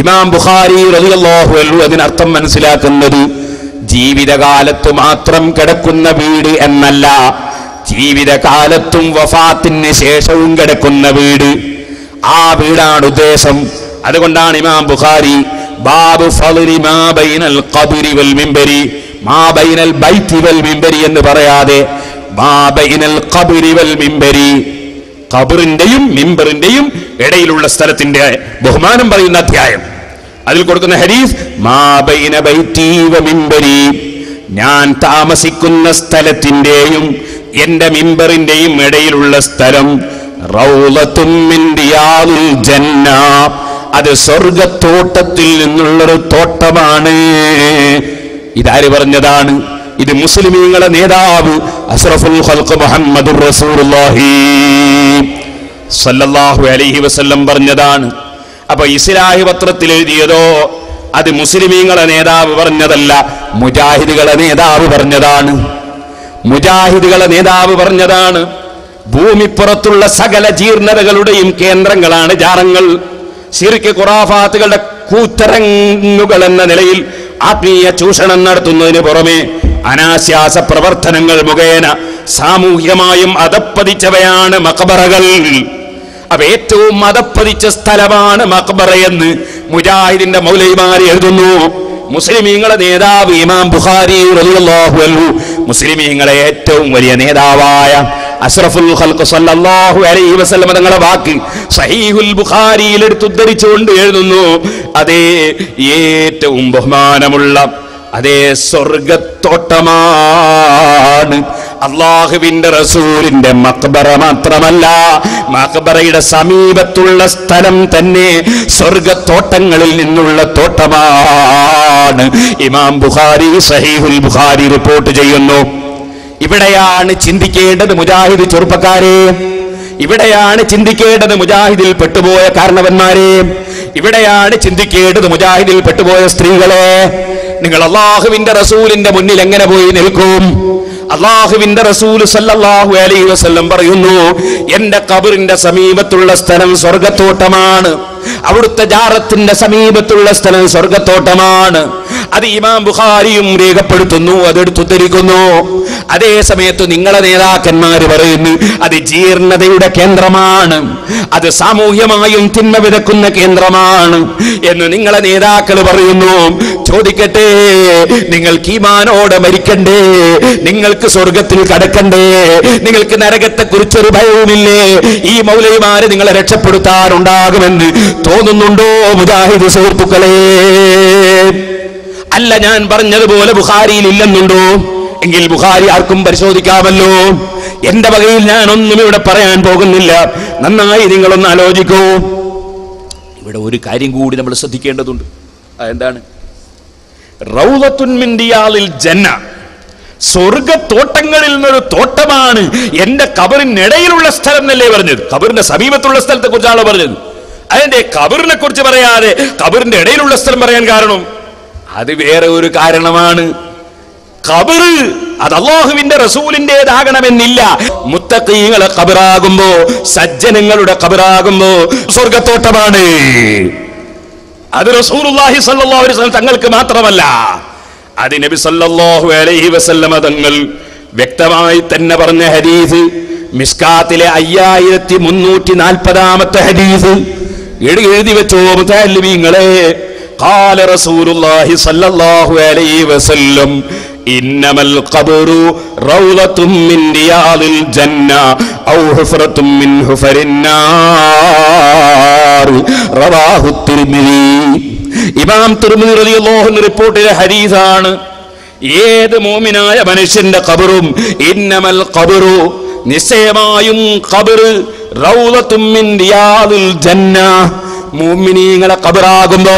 S2: ഇമാം ബുഖാരി റളിയല്ലാഹു അൻഹു അതിനർത്ഥം മനസ്സിലാക്കുന്നത് ജീവിതകാലത്ത് മാത്രം കിടക്കുന്ന വീട് എന്നല്ല, ജീവിതകാലത്തും വഫാത്തിന് ശേഷവും കിടക്കുന്ന വീട്. ആ വീടാണ് ഉദ്ദേശം. അതുകൊണ്ടാണ് ഇമാം ബുഖാരി ബാബു ഫളി മാ ബൈനൽ ഖബ്രി വൽ മിംബരി, മാ ബൈനൽ ബൈതി വൽ മിംബരി എന്ന് പറയാതെ മാ ബൈനൽ ഖബ്രി വൽ മിംബരി, ഖബറിന്റെയും മിമ്പറിന്റെയും ഇടയിലുള്ള സ്ഥലത്തിന്റെ ബഹുമാനം പറയുന്ന അധ്യായം. അതിൽ കൊടുക്കുന്ന ഹദീസ്, മാ ബൈന ബൈതി വ മിംബരി, ഞാൻ താമസിക്കുന്ന സ്ഥലത്തിന്റെയും എന്റെ മിമ്പറിന്റെയും ഇടയിലുള്ള സ്ഥലം റൗളത്തുൻ മിൻ റിയാദിൽ ജന്ന, അത് സ്വർഗത്തോട്ടത്തിൽ നിന്നുള്ളൊരു തോട്ടമാണ്. ഇതാര് പറഞ്ഞതാണ്? ഇത് മുസ്ലിമീങ്ങളെ നേതാവ് അഷ്റഫുൽ ഖൽഖ് മുഹമ്മദുർ റസൂലുള്ളാഹി സല്ലല്ലാഹു അലൈഹി വസല്ലം പറഞ്ഞതാണ്. അപ്പൊ ഇസ്ലാഹി പത്രത്തിൽ എഴുതിയതോ അത് മുസ്ലിമീങ്ങളെ നേതാവ് പറഞ്ഞതല്ല, മുജാഹിദുകളെ നേതാവ് പറഞ്ഞതാണ്. മുജാഹിദുകളെ നേതാവ് പറഞ്ഞതാണ്. ഭൂമിപ്പുറത്തുള്ള സകല ജീർണതകളുടെയും കേന്ദ്രങ്ങളാണ് ജാറങ്ങൾ. ശിർക്ക് ഖുറാഫാത്തുകളുടെ കൂത്തരങ്ങുകൾ എന്ന നിലയിൽ ആത്മീയ ചൂഷണം നടത്തുന്നതിന് പുറമെ അനാശാസ പ്രവർത്തനങ്ങൾ മുഖേന സാമൂഹ്യമായും അധപ്പതിച്ചവയാണ് മഖബറകൾ. അപ്പൊ ഏറ്റവും അധപ്പതിച്ച സ്ഥലമാണ് മഖബറയെന്ന് മുജാഹിദിന്റെ മൗലവിമാർ എഴുതുന്നു. മുസ്ലിമീങ്ങളെ നേതാവ് ഇമാം ബുഖാരി റളിയല്ലാഹു അൻഹു, മുസ്ലിമീങ്ങളെ ഏറ്റവും വലിയ നേതാവായ അഷ്റഫുൽ ഖൽഖ് സല്ലല്ലാഹു അലൈഹി വസല്ലം തങ്ങളുടെ വാക്ക് സഹീഹുൽ ബുഖാരിയിൽ എടുത്തുദ്ധരിച്ചുകൊണ്ട് എഴുതുന്നു, അതേ ഏറ്റവും ബഹുമാനമുള്ള അതേ സ്വർഗത്തോട്ടമാണ് അല്ലാഹുവിന്റെ റസൂലിന്റെ മഖബറ. മാത്രമല്ല, മഖബറയുടെ സമീപത്തുള്ള സ്ഥലം തന്നെ സ്വർഗത്തോട്ടങ്ങളിൽ നിന്നുള്ള തോട്ടമാണ്. ഇമാം ബുഖാരി സഹീഹുൽ ബുഖാരി റിപ്പോർട്ട് ചെയ്യുന്നു. ഇവിടെയാണ് ചിന്തിക്കേണ്ടത് മുജാഹിദ് ചെറുപ്പക്കാരെ, ഇവിടെയാണ് ചിന്തിക്കേണ്ടത് മുജാഹിദിൽ പെട്ടുപോയ കാരണവന്മാരെ, ഇവിടെയാണ് ചിന്തിക്കേണ്ടത് മുജാഹിദിൽ പെട്ടുപോയ സ്ത്രീകളെ. നിങ്ങൾ അല്ലാഹുവിന്റെ റസൂലിന്റെ മുന്നിൽ എങ്ങനെ പോയി നിൽക്കും? അല്ലാഹുവിന്റെ റസൂൽ സല്ലല്ലാഹു അലൈഹി വസല്ലം പറയുന്നു, എന്റെ ഖബറിന്റെ സമീപത്തുള്ള സ്ഥലം സ്വർഗത്തോട്ടമാണ്, അവിടുത്തെ ജാറത്തിന്റെ സമീപത്തുള്ള സ്ഥലം സ്വർഗത്തോട്ടമാണ്. അത് ഇമാം ബുഖാരിയും രേഖപ്പെടുത്തുന്നു, അതെടുത്തുദ്ധരിക്കുന്നു. അതേ സമയത്ത് നിങ്ങളെ നേതാക്കന്മാര് പറയുന്നു അത് ജീർണതയുടെ കേന്ദ്രമാണ്, അത് സാമൂഹ്യമായും തിന്മ വിതക്കുന്ന കേന്ദ്രമാണ് എന്ന് നിങ്ങളെ നേതാക്കൾ പറയുന്നു. ചോദിക്കട്ടെ, നിങ്ങൾക്ക് ഈമാനോടെ മരിക്കണ്ടേ? നിങ്ങൾക്ക് സ്വർഗത്തിൽ കടക്കണ്ടേ? നിങ്ങൾക്ക് നരകത്തെ കുറിച്ചൊരു ഭയവുമില്ലേ? ഈ മൗലവിമാര് നിങ്ങളെ രക്ഷപ്പെടുത്താറുണ്ടാകുമെന്ന് തോന്നുന്നുണ്ടോ മുജാഹിദ് സുഹൃത്തുക്കളെ? അല്ല, ഞാൻ പറഞ്ഞതുപോലെ ബുഖാരിയിൽ ഇല്ലെന്നുണ്ടോ? എങ്കിൽ ബുഖാരി ആർക്കും പരിശോധിക്കാമല്ലോ. എന്റെ വകയിൽ ഞാൻ ഒന്നും ഇവിടെ പറയാൻ പോകുന്നില്ല. നന്നായി നിങ്ങളൊന്ന് ആലോചിക്കൂ. ഇവിടെ ഒരു കാര്യം കൂടി നമ്മൾ ശ്രദ്ധിക്കേണ്ടതുണ്ട്. എന്താണ്? റൗളത്തുൻ മിൻ റിയാദിൽ ജന്ന, സ്വർഗത്തോട്ടങ്ങളിൽ നിന്നൊരു തോട്ടമാണ് എന്റെ ഖബറിനിടയിലുള്ള സ്ഥലം എന്നല്ലേ പറഞ്ഞത്? ഖബറിന്റെ സമീപത്തുള്ള സ്ഥലത്തെ കുറിച്ചാണോ പറഞ്ഞത്? അതിന്റെ ഖബറിനെ കുറിച്ച് പറയാതെ ഖബറിന്റെ ഇടയിലുള്ള സ്ഥലം പറയാൻ കാരണം അത് വേറെ ഒരു കാരണമാണ്. ഖബർ അത് അല്ലാഹുവിന്റെ റസൂലിന്റേതാകണമെന്നില്ല. മുത്തഖീങ്ങളെ ഖബറാകുമ്പോ, സജ്ജനങ്ങളുടെ ഖബറാകുമ്പോ സ്വർഗ്ഗത്തോട്ടമാണ്. അത് റസൂലുള്ളാഹി സ്വല്ലല്ലാഹു അലൈഹി വസല്ലം തങ്ങൾക്ക് മാത്രമല്ല, അത് നബി സല്ലല്ലാഹു അലൈഹി വസല്ലം തങ്ങൾ വ്യക്തമായി തന്നെ പറഞ്ഞ ഹദീസ്, മിസ്കാത്തിലെ 5340 ഹദീസ് എഴുതി വെച്ചോ മുതല്ലിമീങ്ങളെ. ഖാല റസൂലുള്ളാഹി സ്വല്ലല്ലാഹു അലൈഹി വസല്ലം ഇന്നമൽ ഖബ്റു റൗളത്തും മിൻ റിയാദിൽ ജന്ന ഔ ഹുഫറത്തും മിൻ ഹുഫരിൻ നാർ. റവാഹു തിർമിദി. ഇമാം തിർമിദി റളിയല്ലാഹു അൻഹു റിപ്പോർട്ട് ചെയ്ത ഹദീസാണ്. ഏത് മുഅ്മിനായ മനുഷ്യന്റെ ഖബറും, ഇന്നമൽ ഖബ്റു നിശ്ചയമായും ഖബർ റൗളത്തും മിൻ റിയാദിൽ ജന്ന, മുഅ്മിനീങ്ങളെ ഖബറാകുമ്പോ,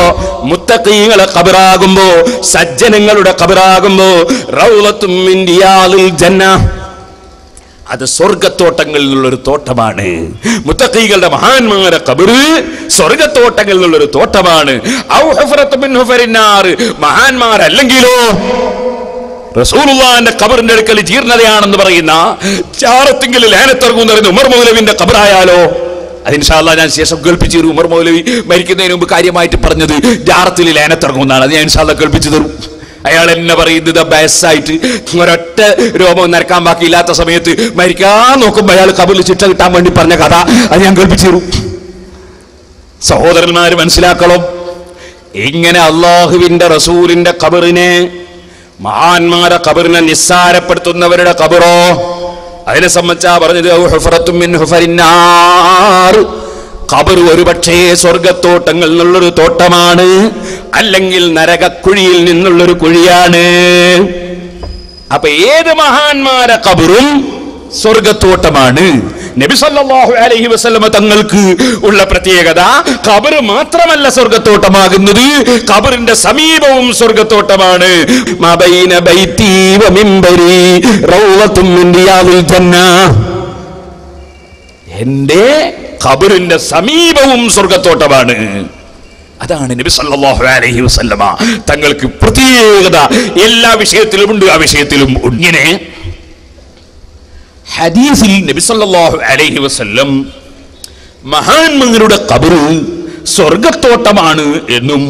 S2: മുത്തഖീങ്ങളെ ഖബറാകുമ്പോ, സജ്ജനങ്ങളുടെ ഖബറാകുമ്പോ റൗളത്തും മിൻ റിയാദിൽ ജന്ന, അത് സ്വർഗ്ഗത്തോട്ടങ്ങളിൽ നിന്നുള്ളൊരു തോട്ടമാണ്. മുത്തഖീകളുടെ മഹാന്മാരുടെ ഖബർ സ്വർഗ്ഗത്തോട്ടങ്ങളിൽ നിന്നുള്ളൊരു തോട്ടമാണ്. ഔ ഹുഫറത്തും മിൻ ഹുഫരിൻ നാർ, മഹാന്മാരല്ലെങ്കിലോ റസൂലുള്ളാഹിന്റെ ഖബറിന്റെ അടുക്കൽ ജീർണതയാണെന്ന് പറയുന്ന ചാറത്തിങ്കിൽ ലാനത്തിറങ്ങുന്ന പറയുന്ന ഉമർ മൗലവിന്റെ ഖബറായാലോ, അത് ഇൻഷാ അല്ലാഹ് ഞാൻ ശേഷം കേൾപ്പിച്ചു തരും. ഉമർ മൗലവി മരിക്കുന്നതിന് മുമ്പ് കാര്യമായിട്ട് പറഞ്ഞത് ജാറത്തിൽ ലാനത്തിറങ്ങുന്നതാണ്. അത് ഞാൻ ഇൻഷാ അല്ലാഹ് കേൾപ്പിച്ചു തരും. അയാൾ എന്നെ പറയുന്നത് ബയസായിട്ട് ഒരൊറ്റ രോമം നരക്കാൻ ബാക്കിയില്ലാത്ത സമയത്ത് മരിക്കാൻ നോക്കുമ്പോൾ അയാൾ ഖബറിൽ ശിക്ഷ കിട്ടാൻ വേണ്ടി പറഞ്ഞ കഥ അത് ഞാൻ കേൾപ്പിച്ചു തരും. സഹോദരന്മാര് മനസ്സിലാക്കണം, ഇങ്ങനെ അല്ലാഹുവിന്റെ റസൂലിന്റെ ഖബറിനെ, മഹാന്മാരെ ഖബറിനെ നിസ്സാരപ്പെടുത്തുന്നവരുടെ ഖബറോ, അതിനെ സംബന്ധിച്ചാ പറഞ്ഞത് ഹുഫറത്തും മിൻ ഹുഫരിൻ നാർ. ഖബർ ഒരുപക്ഷേ സ്വർഗ്ഗത്തോട്ടങ്ങളിൽ നിന്നുള്ളൊരു തോട്ടമാണ്, അല്ലെങ്കിൽ നരകക്കുഴിയിൽ നിന്നുള്ളൊരു കുഴിയാണ്. അപ്പൊ ഏത് മഹാന്മാരെ ഖബറും സ്വർഗ്ഗത്തോട്ടമാണ്. നബി സല്ലല്ലാഹു അലൈഹി വസല്ലം തങ്ങൾക്ക് ഉള്ള പ്രത്യേകത, ഖബർ മാത്രമല്ല സ്വർഗ്ഗത്തോട്ടമാകുന്നത്, ഖബറിന്റെ സമീപവും സ്വർഗ്ഗത്തോട്ടമാണ്. മബൈന ബൈതി വ മിംബരി റൗളത്തും മിൻ റിയാദിൽ ജന്ന, എന്റെ ഖബറിന്റെ സമീപവും സ്വർഗ്ഗത്തോട്ടമാണ്. അതാണ് നബി സല്ലല്ലാഹു അലൈഹി വസല്ലമ തങ്ങൾക്ക് പ്രത്യേകത. എല്ലാ വിഷയത്തിലും ഉണ്ട്, ആ വിഷയത്തിലും ഇങ്ങനെ ഹദീസിൽ നബി സല്ലല്ലാഹു അലൈഹി വസല്ലം മഹാന്മാരുടെ ഖബർ സ്വർഗ്ഗത്തോട്ടമാണ് എന്നും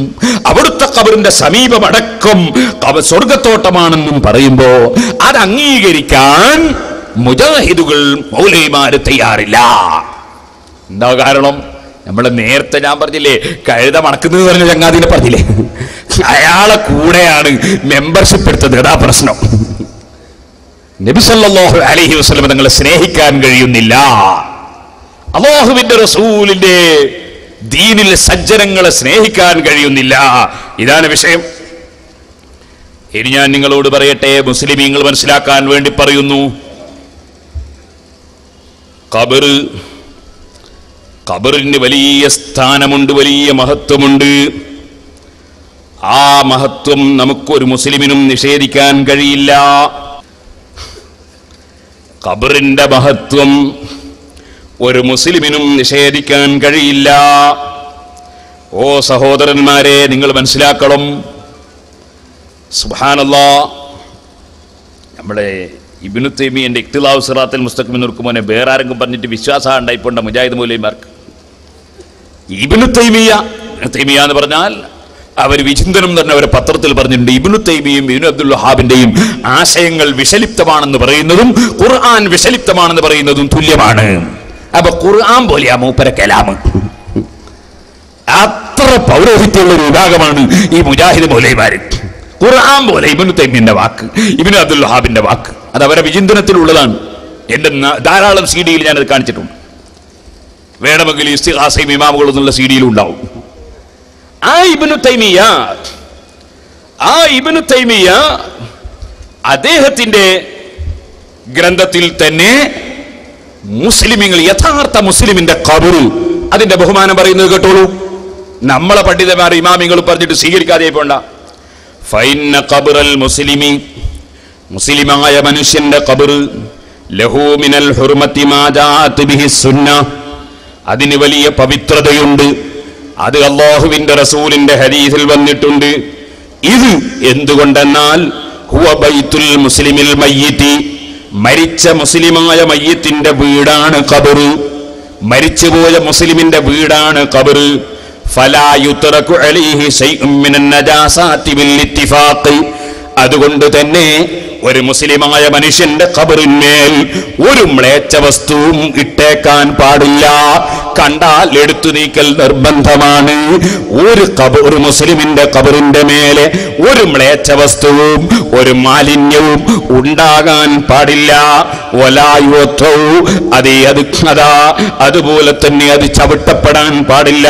S2: അവിടുത്തെ ഖബറിന്റെ സമീപമടക്കം സ്വർഗ്ഗത്തോട്ടമാണെന്നും പറയുമ്പോ അത് അംഗീകരിക്കാൻ മുജാഹിദുകൾ, മൗലവിമാര് തയ്യാറില്ല. എന്താ കാരണം? നമ്മള് നേരത്തെ ഞാൻ പറഞ്ഞില്ലേ, കഴുത മണക്കുന്നത് പറഞ്ഞ ചങ്ങാതിനെ പറഞ്ഞില്ലേ, അയാളെ കൂടെയാണ് മെമ്പർഷിപ്പ് എടുത്തത്. അതാ പ്രശ്നം. നബി സല്ലല്ലാഹു അലൈഹി വസല്ലം തങ്ങളെ സ്നേഹിക്കാൻ കഴിയുന്നില്ല, അല്ലാഹുവിന്റെ റസൂലിന്റെ ദീനിലെ സജ്ജനങ്ങളെ സ്നേഹിക്കാൻ കഴിയുന്നില്ല. ഇതാണ് വിഷയം. ഇനി ഞാൻ നിങ്ങളോട് പറയട്ടെ, മുസ്ലിമീങ്ങൾ മനസ്സിലാക്കാൻ വേണ്ടി പറയുന്നു. ഖബറിന് വലിയ സ്ഥാനമുണ്ട്, വലിയ മഹത്വമുണ്ട്. ആ മഹത്വം നമുക്കൊരു മുസ്ലിമിനും നിഷേധിക്കാൻ കഴിയില്ല. ഖബറിന്റെ മഹത്വം ഒരു മുസ്ലിമിനും നിഷേധിക്കാൻ കഴിയില്ല. ഓ സഹോദരന്മാരെ, നിങ്ങൾ മനസ്സിലാക്കണം. സുബ്ഹാനല്ലാഹ്, നമ്മുടെ ഇബ്നു തൈമിയ്യന്റെ ഇഖ്തിലാഉ സിറാത്തുൽ മുസ്തഖീം എന്നോർക്കുമോനെ വേറെ ആരെങ്കിലും പറഞ്ഞിട്ട് വിശ്വാസം ഉണ്ടായിപ്പോണ്ട മുജാഹിദ് മൗലവിമാർക്ക്. ഇബ്നു തൈമിയ്യ എന്ന് പറഞ്ഞാൽ അവർ വിചിന്തനം തന്നെ അവരെ പത്രത്തിൽ പറഞ്ഞിട്ടുണ്ട്. ഇബ്നു തൈമിയ്യയും ഇബ്നു അബ്ദുൽ വഹാബിന്റെയും ആശയങ്ങൾ വിഷലിപ്തമാണെന്ന് പറയുന്നതും ഖുർആൻ വിഷലിപ്തമാണെന്ന് പറയുന്നതും തുല്യമാണ്. അപ്പൊ ഖുർആൻ പോലെയാ മൂപ്പര കലാം. അത്ര പൗരോഹിത്യമുള്ള ഒരു വിഭാഗമാണ് ഈ മുജാഹിദ് മൗലവിമാര്. ഖുർആൻ പോലെ ഇബ്നു തൈമിയ്യന്റെ വാക്ക്, ഇബ്നു അബ്ദുൽ വഹാബിന്റെ വാക്ക്, അത് അവരുടെ വിചിന്തനത്തിലുള്ളതാണ്. എന്റെ ധാരാളം CD-യിൽ ഞാനത് കാണിച്ചിട്ടുണ്ട്. വേണമെങ്കിൽ ഇസ്തിഗാസയും ഇമാമുകളും എന്നുള്ള CD-യിലും ഉണ്ടാവും. ആ ഇബ്നു തൈമിയ്യ അദ്ദേഹത്തിന്റെ ഗ്രന്ഥത്തിൽ തന്നെ മുസ്ലിമീങ്ങൾ, യഥാർത്ഥ മുസ്ലിമിന്റെ ഖബർ, അതിന്റെ ബഹുമാനം പറയുന്നത് കേട്ടോളൂ. നമ്മളെ പണ്ഡിതന്മാർ ഇമാമിങ്ങൾ പറഞ്ഞിട്ട് സ്വീകരിക്കാതെ പോണ്ട. ഫൈന്ന ഖബറൽ മുസ്ലിമി, മുസ്ലിമായ മനുഷ്യന്റെ ഖബർ, ലഹു മിനൽ ഹുർമത്തി മാ ജാഅത് ബിഹി സുന്ന, അതിന് വലിയ പവിത്രതയുണ്ട്. അത് അല്ലാഹുവിന്റെ റസൂലിന്റെ ഹദീസിൽ വന്നിട്ടുണ്ട്. ഇത് എന്തുകൊണ്ടെന്നാൽ ഹുവ ബൈത്തുൽ മുസ്ലിമിൽ മയ്യിത്തി, മരിച്ച മുസ്ലിമായ മയ്യിത്തിന്റെ വീടാണ് ഖബർ. മരിച്ചുപോയ മുസ്ലിമിന്റെ വീടാണ് ഖബർ. ഫലാ യുത്രകു അലൈഹി ശൈഉം മിനൻ നജാസാതി ബിൽ ഇത്തിഫാഖ്. അതുകൊണ്ട് തന്നെ ഒരു മുസ്ലിമായ മനുഷ്യന്റെ ഖബറിന്മേൽ ഒരു മ്ലേച്ഛ വസ്തുവും ഇട്ടേക്കാൻ പാടില്ല. കണ്ടാൽ എടുത്തു നീക്കൽ നിർബന്ധമാണ്. ഒരു മുസ്ലിമിന്റെ ഖബറിന്റെ മേലെ ഒരു മ്ലേച്ഛ വസ്തുവും ഒരു മാലിന്യവും ഉണ്ടാകാൻ പാടില്ല. അതുപോലെ തന്നെ അത് ചവിട്ടപ്പെടാൻ പാടില്ല.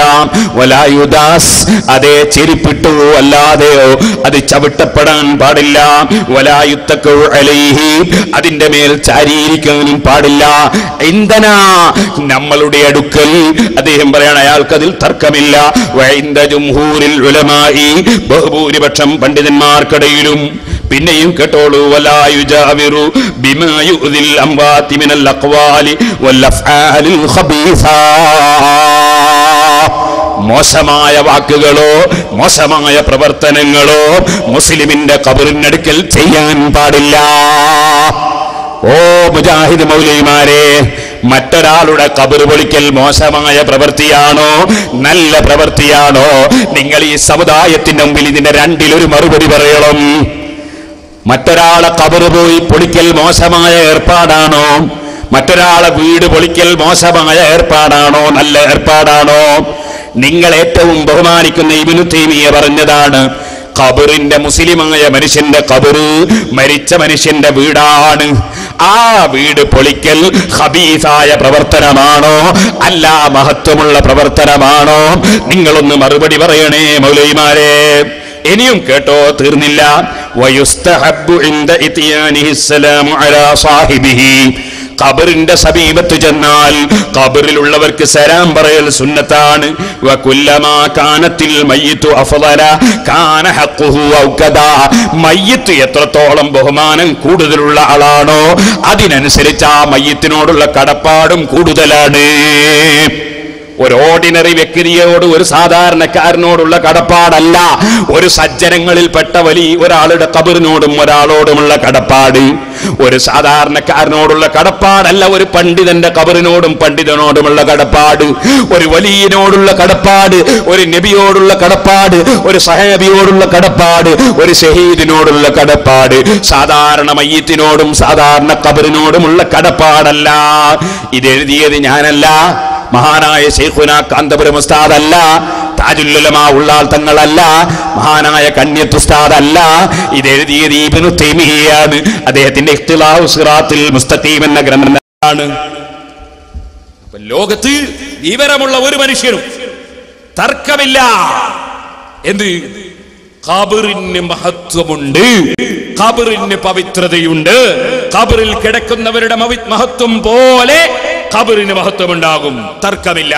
S2: വലായുദാസ്, അതേ ചെരിപ്പിട്ടോ അല്ലാതെയോ അത് ചവിട്ടപ്പെടാൻ പാടില്ല. വലായുത്ത അതിന്റെ മേൽ ചാരിയിരിക്കാനും പാടില്ല. ഇന്ധന നമ്മളുടെ അടുക്കൽ അദ്ദേഹം പറയാണ്, അയാൾക്ക് അതിൽ തർക്കമില്ല. ബഹുഭൂരിപക്ഷം പണ്ഡിതന്മാർക്കിടയിലും. പിന്നെയും കേട്ടോളൂ, വലായുജാവിറു ബിമാ യുദിൽ അംവാതി മിനൽ അഖ്വാലി വൽ അഫ്ആലിൽ ഖബീസ. മോശമായ വാക്കുകളോ മോശമായ പ്രവർത്തനങ്ങളോ മുസ്ലിമിന്റെ ഖബറിനടുക്കൽ ചെയ്യാൻ പാടില്ല. ഓ മുജാഹിദ് മൗലവിമാരെ, മറ്റൊരാളുടെ ഖബർ പൊളിക്കൽ മോശമായ പ്രവൃത്തിയാണോ നല്ല പ്രവൃത്തിയാണോ? നിങ്ങൾ ഈ സമുദായത്തിന്റെ മുമ്പിൽ ഇതിന്റെ രണ്ടിലൊരു മറുപടി പറയണം. മറ്റൊരാളെ ഖബർ പോയി പൊളിക്കൽ മോശമായ ഏർപ്പാടാണോ? മറ്റൊരാളെ വീട് പൊളിക്കൽ മോശമായ ഏർപ്പാടാണോ നല്ല ഏർപ്പാടാണോ? നിങ്ങൾ ഏറ്റവും ബഹുമാനിക്കുന്ന ഇബ്നു തൈമിയ്യ പറഞ്ഞതാണ്, ഖബറിന്റെ മുസ്ലിമായ മനുഷ്യന്റെ ഖബർ മരിച്ച മനുഷ്യന്റെ വീടാണ്. ആ വീട് പൊളിക്കൽ ഖബീസായ പ്രവർത്തനമാണോ അല്ല മഹത്വമുള്ള പ്രവർത്തനമാണോ? നിങ്ങളൊന്ന് മറുപടി പറയണേ മൗലവിമാരെ. ഇനിയും കേട്ടോ, തീർന്നില്ല. വയുസ്തഹബ്ബു ഇൻദ ഇത്യാനിഹി സലാമു അലാ സാഹിബിഹി. ഖബറിന്റെ സമീപത്ത് ചെന്നാൽ ഖബറിലുള്ളവർക്ക് സലാം പറയൽ സുന്നത്താണ്. വകുല്ലമാ കാനത്തിൽ മയ്യിതു അഫ്ളല കാന ഹഖ്ഖുഹു ഔകദാ. മയ്യിത്ത് എത്രത്തോളം ബഹുമാനം കൂടുതലുള്ള ആളാണോ അതിനനുസരിച്ച് ആ മയ്യിത്തിനോടുള്ള കടപ്പാടും കൂടുതലാണ്. ഒരു ഓർഡിനറി വ്യക്തിയോട്, ഒരു സാധാരണക്കാരനോടുള്ള കടപ്പാടല്ല. ഒരു സജ്ജനങ്ങളിൽപ്പെട്ട വലിയ ഒരാളുടെ ഖബറിനോടും ഒരാളോടുമുള്ള കടപ്പാട് ഒരു സാധാരണക്കാരനോടുള്ള കടപ്പാടല്ല. ഒരു പണ്ഡിതന്റെ ഖബറിനോടും പണ്ഡിതനോടുമുള്ള കടപ്പാട്, ഒരു വലിയനോടുള്ള കടപ്പാട്, ഒരു നബിയോടുള്ള കടപ്പാട്, ഒരു സഹാബിയോടുള്ള കടപ്പാട്, ഒരു ഷഹീദിനോടുള്ള കടപ്പാട് സാധാരണ മയ്യിത്തിനോടും സാധാരണ ഖബറിനോടുമുള്ള കടപ്പാടല്ല. ഇതെഴുതിയത് ഞാനല്ല, മഹാനായ ശൈഖുനാ കാന്തപുരം ഉസ്താദ് അല്ല, താജുൽ ഉലമാ ഉള്ളാൾ തങ്ങളല്ല, മഹാനായ കണ്യത്ത് ഉസ്താദ് അല്ല. ഇതെഴുതിയത് ഇബ്നു തൈമിയ്യയാണ്. അദ്ദേഹത്തിന്റെ ഇഖ്തിലാഉ സിറാത്തുൽ മുസ്തഖീം എന്ന ഗ്രന്ഥമാണ്. അപ്പോൾ ലോകത്ത് വിവരമുള്ള ഒരു മനുഷ്യനും തർക്കമില്ല, എന്ത് ഖബറിന് മഹത്വമുണ്ട്, ഖബറിന് പവിത്രതയുണ്ട്. ഖബറിൽ കിടക്കുന്നവരുടെ മഹത്വം പോലെ ഖബറിന് മഹത്വമുണ്ടാകും, തർക്കമില്ല.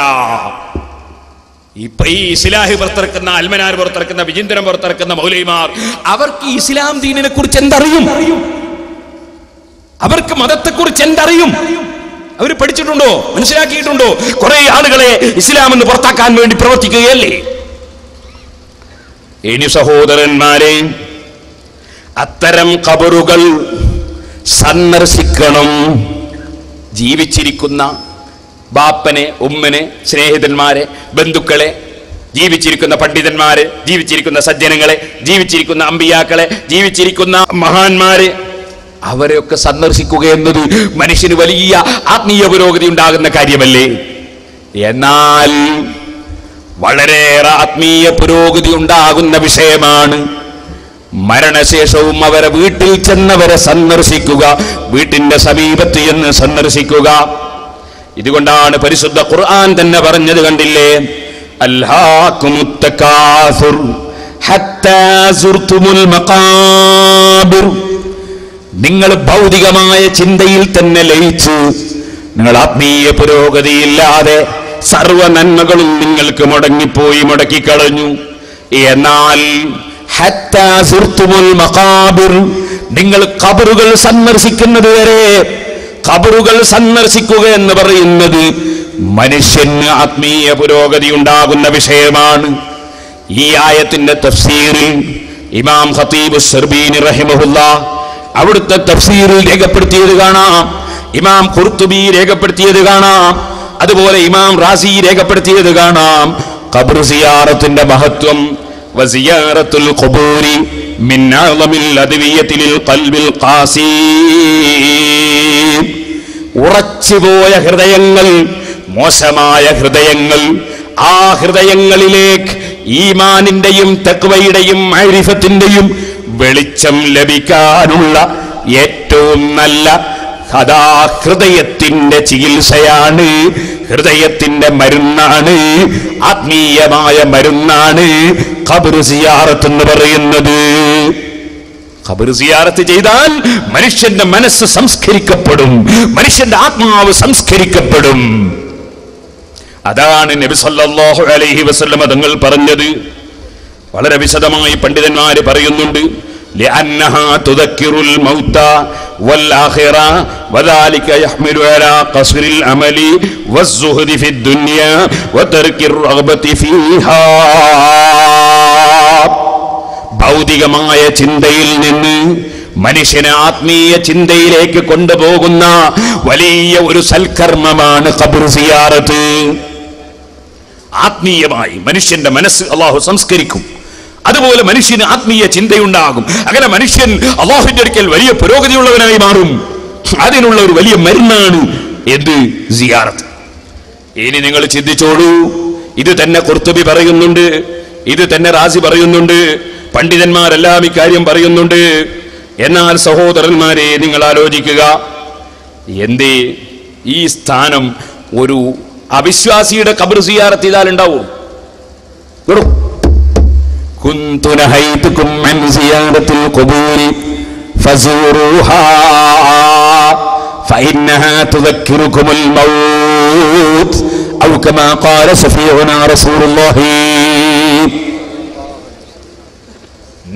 S2: ഇപ്പൊ ഈ ഇസ്ലാഹി പുറത്തിറക്കുന്ന, അൽമനാർ പുറത്തിറക്കുന്ന, വിചിന്തനം പുറത്തിറക്കുന്ന മൗലവിമാർ, അവർക്ക് ഇസ്ലാം ദീനിനെ കുറിച്ച് എന്തറിയും? അവർക്ക് മതത്തെ കുറിച്ച് എന്തറിയും? അവർ പഠിച്ചിട്ടുണ്ടോ? മനസ്സിലാക്കിയിട്ടുണ്ടോ? കുറെ ആളുകളെ ഇസ്ലാം എന്ന് പുറത്താക്കാൻ വേണ്ടി പ്രവർത്തിക്കുകയല്ലേ? ഇനി സഹോദരന്മാരെ, അത്തരം ഖബറുകൾ സന്ദർശിക്കണം. ജീവിച്ചിരിക്കുന്ന ബാപ്പനെ, ഉമ്മനെ, സ്നേഹിതന്മാരെ, ബന്ധുക്കളെ, ജീവിച്ചിരിക്കുന്ന പണ്ഡിതന്മാരെ, ജീവിച്ചിരിക്കുന്ന സജ്ജനങ്ങളെ, ജീവിച്ചിരിക്കുന്ന അമ്പിയാക്കളെ, ജീവിച്ചിരിക്കുന്ന മഹാന്മാരെ, അവരെയൊക്കെ സന്ദർശിക്കുക എന്നത് മനുഷ്യന് വലിയ ആത്മീയ പുരോഗതി ഉണ്ടാകുന്ന കാര്യമല്ലേ? എന്നാൽ വളരെയേറെ ആത്മീയ പുരോഗതി ഉണ്ടാകുന്ന വിഷയമാണ് മരണശേഷവും അവരെ വീട്ടിൽ ചെന്നവരെ സന്ദർശിക്കുക, വീട്ടിന്റെ സമീപത്ത് എന്ന് സന്ദർശിക്കുക. ഇതുകൊണ്ടാണ് പരിശുദ്ധ ഖുർആൻ തന്നെ പറഞ്ഞത്, കണ്ടില്ലേ? അൽഹാകുമുത് തകാസുർ ഹത്താ സുർതുമുൽ മഖാബിർ. നിങ്ങൾ ഭൗതികമായ ചിന്തയിൽ തന്നെ ലയിച്ച് നിങ്ങൾ ആത്മീയ പുരോഗതിയില്ലാതെ സർവ നന്മകളും നിങ്ങൾക്ക് മുടക്കിക്കളഞ്ഞു. എന്നാൽ ഹത്താ സുർതുമുൽ മഖാബിർ, നിങ്ങൾ ഖബറുകൾ സന്ദർശിക്കുന്നത് വരെ, ഖബറുകൾ സന്ദർശിക്കുക എന്ന് പറയുന്നത് മനുഷ്യന് ആത്മീയ പുരോഗതി ഉണ്ടാകുന്ന വിഷയമാണ്. ഈ ആയത്തിന്റെ തഫ്സീറിൽ ഇമാം ഖതീബ് ശർബീനി റഹിമഹുല്ലാഹ് അവിടുത്തെ തഫ്സീറിൽ രേഖപ്പെടുത്തിയത് കാണാം, ഇമാം ഖുർത്തുബി രേഖപ്പെടുത്തിയത് കാണാം, അതുപോലെ ഇമാം റാസി രേഖപ്പെടുത്തിയത് കാണാം. ഖബർ സിയാറത്തിന്റെ മഹത്വം വസിയാറത്തുൽ ഖുബൂരി മിൻ അഅ്ളമിൽ അദ്വിയത്തി ലിൽ ഖൽബിൽ ഖാസി. ഉറച്ചുപോയ ഹൃദയങ്ങൾ, മോശമായ ഹൃദയങ്ങൾ, ആ ഹൃദയങ്ങളിലേക്ക് ഈമാനിന്റെയും തഖ്വയുടെയും മഅരിഫത്തിന്റെയും വെളിച്ചം ലഭിക്കാനുള്ള ഏറ്റവും നല്ല അതാ ഹൃദയത്തിന്റെ ചികിത്സയാണ്, ഹൃദയത്തിന്റെ മരുന്നാണ്, ആത്മീയമായ മരുന്നാണ് ഖബർ സിയാറത്ത് എന്ന് പറയുന്നത്. ഖബർ സിയാറത്ത് ചെയ്താൽ മനുഷ്യന്റെ മനസ്സ് സംസ്കരിക്കപ്പെടും, മനുഷ്യന്റെ ആത്മാവ് സംസ്കരിക്കപ്പെടും. അതാണ് നബി സല്ലല്ലാഹു അലൈഹി വസല്ലം തങ്ങൾ പറഞ്ഞത്. വളരെ വിശദമായി പണ്ഡിതന്മാര് പറയുന്നുണ്ട്. لأنها تذكر الموتى والآخرة وذلك يحمل على قصر الأمل والزهد في الدنيا وترك الرغبة فيها. ഭൗതികമായ ചിന്തയിൽ നിന്ന് മനുഷ്യനെ ആത്മീയ ചിന്തയിലേക്ക് കൊണ്ടുപോകുന്ന വലിയ ഒരു സൽക്കർമ്മമാണ് ഖബർ സിയാറത്ത്. ആത്മീയമായി മനുഷ്യന്റെ മനസ്സ് അല്ലാഹു സംസ്കരിക്കും, അതുപോലെ മനുഷ്യന് ആത്മീയ ചിന്തയുണ്ടാകും. അങ്ങനെ മനുഷ്യൻ അല്ലാഹുവിന്റെ അടുക്കൽ വലിയ പുരോഗതിയുള്ളവനായി മാറും. അതിനുള്ള ഒരു വലിയ മരുന്നാണ് എന്ത്? സിയാറത്ത്. ഇനി നിങ്ങൾ ചിന്തിച്ചോളൂ, ഇത് തന്നെ ഖുർത്തുബി പറയുന്നുണ്ട്, ഇത് തന്നെ റാസി പറയുന്നുണ്ട്, പണ്ഡിതന്മാരെല്ലാം ഇക്കാര്യം പറയുന്നുണ്ട്. എന്നാൽ സഹോദരന്മാരെ, നിങ്ങൾ ആലോചിക്കുക, എന്തേ ഈ സ്ഥാനം ഒരു അവിശ്വാസിയുടെ ഖബർ സിയാറത്ത് ചെയ്താൽ ഉണ്ടാവും? കുന്തു നഹൈതുകും അൻ സിയാറത്തിൽ ഖുബൂരി ഫസൂറുഹാ ഫഇന്നഹാ തുദക്കിറുകുമുൽ മൗത്ത് ഔ കമാ ഖാല സഫീഉനാ റസൂലുള്ളാഹി.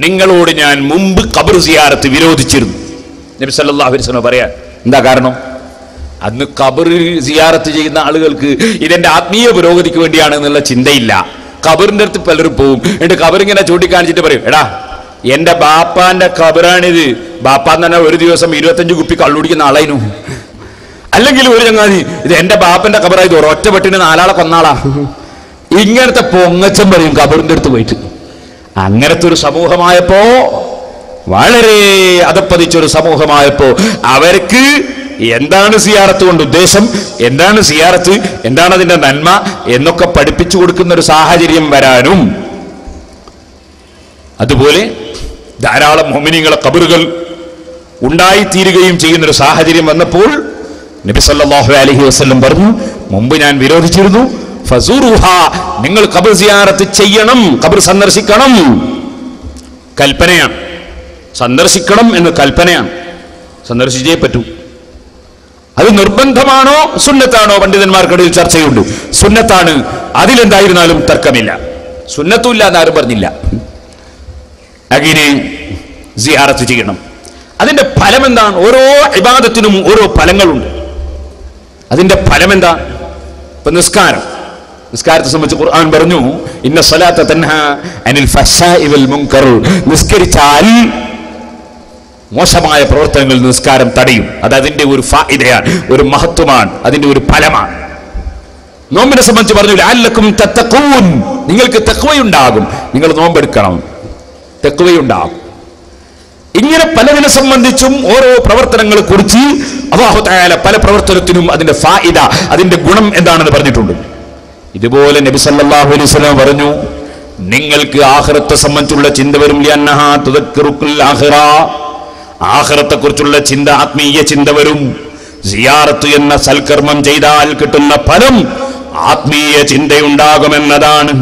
S2: നിങ്ങളോട് ഞാൻ മുമ്പ് ഖബർ സിയാറത്ത് വിരോധിച്ചിരുന്നു. നബി സല്ലല്ലാഹു അലൈഹി വസല്ലം പറയാൻ എന്താ കാരണം? അന്ന് ഖബർ സിയാറത്ത് ചെയ്യുന്ന ആളുകൾക്ക് ഇതെന്റെ ആത്മീയ പുരോഗതിക്ക് വേണ്ടിയാണ് എന്നുള്ള ചിന്തയില്ല. ഖബറിന്റെ അടുത്ത് പലരും പോവും, എന്നിട്ട് ഖബറിങ്ങനെ ചൂണ്ടിക്കാണിച്ചിട്ട് പറയും, എടാ എന്റെ ബാപ്പാന്റെ ഖബറാണിത്. ബാപ്പാന്ന് തന്നെ ഒരു ദിവസം 25 കുപ്പി കള്ളുടിക്കുന്ന ആളായിരുന്നു. അല്ലെങ്കിൽ ഒരു ചങ്ങാതി, ഇത് എന്റെ ബാപ്പന്റെ ഖബറായത്, ഒരൊറ്റ പെട്ടിന് 4 ആളെ കൊന്നാളാ. ഇങ്ങനത്തെ പൊങ്ങച്ചം പറയും ഖബറിന്റെ അടുത്ത് പോയിട്ട്. അങ്ങനത്തെ ഒരു സമൂഹമായപ്പോ, വളരെ അധപ്പതിച്ചൊരു സമൂഹമായപ്പോ അവർക്ക് എന്താണ് സിയാറത്ത് കൊണ്ട് ഉദ്ദേശം, എന്താണ് സിയാറത്ത്, എന്താണ് അതിന്റെ നന്മ എന്നൊക്കെ പഠിപ്പിച്ചു കൊടുക്കുന്ന ഒരു സാഹചര്യം വരാനും, അതുപോലെ ധാരാളം മുഅ്മിനീങ്ങളെ ഖബറുകൾ ഉണ്ടായിത്തീരുകയും ചെയ്യുന്നൊരു സാഹചര്യം വന്നപ്പോൾ നബി സല്ലല്ലാഹു അലൈഹി വസല്ലം പറഞ്ഞു, മുമ്പ് ഞാൻ വിരോധിച്ചിരുന്നു, ഫസൂറുഹാ, നിങ്ങൾ ഖബർ സിയാറത്ത് ചെയ്യണം, ഖബർ സന്ദർശിക്കണം. കൽപ്പനയാണ്, സന്ദർശിക്കണം എന്ന് കൽപ്പനയാണ്, സന്ദർശിച്ചേ പറ്റൂ. അത് നിർബന്ധമാണോ സുന്നത്താണോ? പണ്ഡിതന്മാർക്കിടയിൽ ചർച്ചയുണ്ട്. സുന്നത്താണ്, അതിലെന്തായിരുന്നാലും തർക്കമില്ല. സുന്നത്തുമില്ല എന്നാരും പറഞ്ഞില്ല. അങ്ങനെ സിയാറത്ത് ചെയ്യണം. അതിന്റെ ഫലം എന്താണ്? ഓരോ ഇബാദത്തിനും ഓരോ ഫലങ്ങളുണ്ട്. അതിന്റെ ഫലം എന്താ? ഇപ്പൊ നിസ്കാരത്തെ സംബന്ധിച്ച് ഖുർആൻ പറഞ്ഞു, ഇന്ന സ്വലാത്ത തൻഹാ അനിൽ ഫഹ്ശാഇ വൽ മുൻകർ. നിസ്കരിച്ചാൽ മോശമായ പ്രവർത്തനങ്ങളിൽ നിസ്കാരം തടയും. അത് അതിന്റെ ഒരു ഫായിദയാണ്, ഒരു മഹത്വമാണ്, അതിന്റെ ഒരു ഫലമാണ്. നോമ്പിനെ സംബന്ധിച്ച് പറഞ്ഞു, ലഅല്ലക്കും തത്തഖൂൻ, നിങ്ങൾക്ക് തഖ്വയുണ്ടാകും, നിങ്ങൾ നോമ്പെടുക്കണം, തഖ്വയുണ്ടാകും. ഇങ്ങനെ പലതിനെ സംബന്ധിച്ചും ഓരോ പ്രവർത്തനങ്ങളെ കുറിച്ച് അല്ലാഹു തആല പല പ്രവർത്തനത്തിനും അതിന്റെ ഫായിദ, അതിന്റെ ഗുണം എന്താണെന്ന് പറഞ്ഞിട്ടുണ്ട്. ഇതുപോലെ നബി സല്ലല്ലാഹു അലൈഹി വസല്ലം പറഞ്ഞു, നിങ്ങൾക്ക് ആഖിറത്തെ സംബന്ധിച്ചുള്ള ചിന്ത വരും. ലിഅന്നഹാ തുദക്കിറുൽ ആഖിറ, ആഖിറത്തെ കുറിച്ചുള്ള ചിന്ത, ആത്മീയ ചിന്ത വരും. സിയാറത്ത് എന്ന സൽക്കർമ്മം ചെയ്താൽ കിട്ടുന്ന ഫലം ആത്മീയ ചിന്തയുണ്ടാകുമെന്നതാണ്.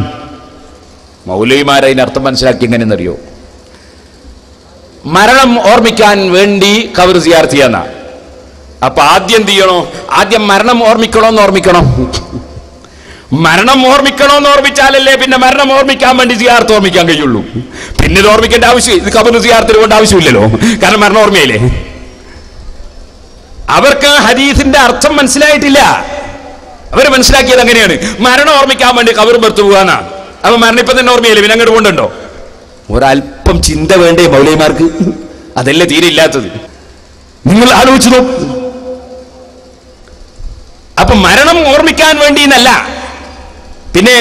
S2: മൗലവിമാർ അതിന്റെ അർത്ഥം മനസ്സിലാക്കി എങ്ങനെയെന്നറിയോ? മരണം ഓർമ്മിക്കാൻ വേണ്ടി ഖബർ സിയാറത്ത് ചെയ്യാന്ന. അപ്പൊ ആദ്യം എന്ത് ചെയ്യണോ? ആദ്യം മരണം ഓർമ്മിക്കണോ? മരണം ഓർമ്മിക്കണോന്ന് ഓർമ്മിച്ചാലല്ലേ പിന്നെ മരണം ഓർമ്മിക്കാൻ വേണ്ടി സിയാറത്ത് ഓർമ്മിക്കാൻ കഴിയുള്ളൂ. പിന്നെ ഇത് ഓർമ്മിക്കേണ്ട ആവശ്യം, ഇത് ഖബർ സിയാറത്തിന് കൊണ്ട് ആവശ്യമില്ലല്ലോ, കാരണം മരണം ഓർമ്മയില്ലേ. അവർക്ക് ഹദീസിന്റെ അർത്ഥം മനസ്സിലായിട്ടില്ല. അവർ മനസ്സിലാക്കിയത് അങ്ങനെയാണ്, മരണം ഓർമ്മിക്കാൻ വേണ്ടി ഖബർ പുറത്തു പോകാനാ. അപ്പൊ മരണം ഇപ്പൊ തന്നെ ഓർമ്മയില്ലേ, പിന്നെ അങ്ങോട്ട് കൊണ്ടുണ്ടോ? ഒരല്പം ചിന്ത വേണ്ടേ മൗലവിമാർക്ക്? അതല്ലേ തീരെ ഇല്ലാത്തത്. നിങ്ങൾ ആലോചിച്ചു നോക്കൂ. അപ്പൊ മരണം ഓർമ്മിക്കാൻ വേണ്ടി എന്നല്ല, പിന്നെ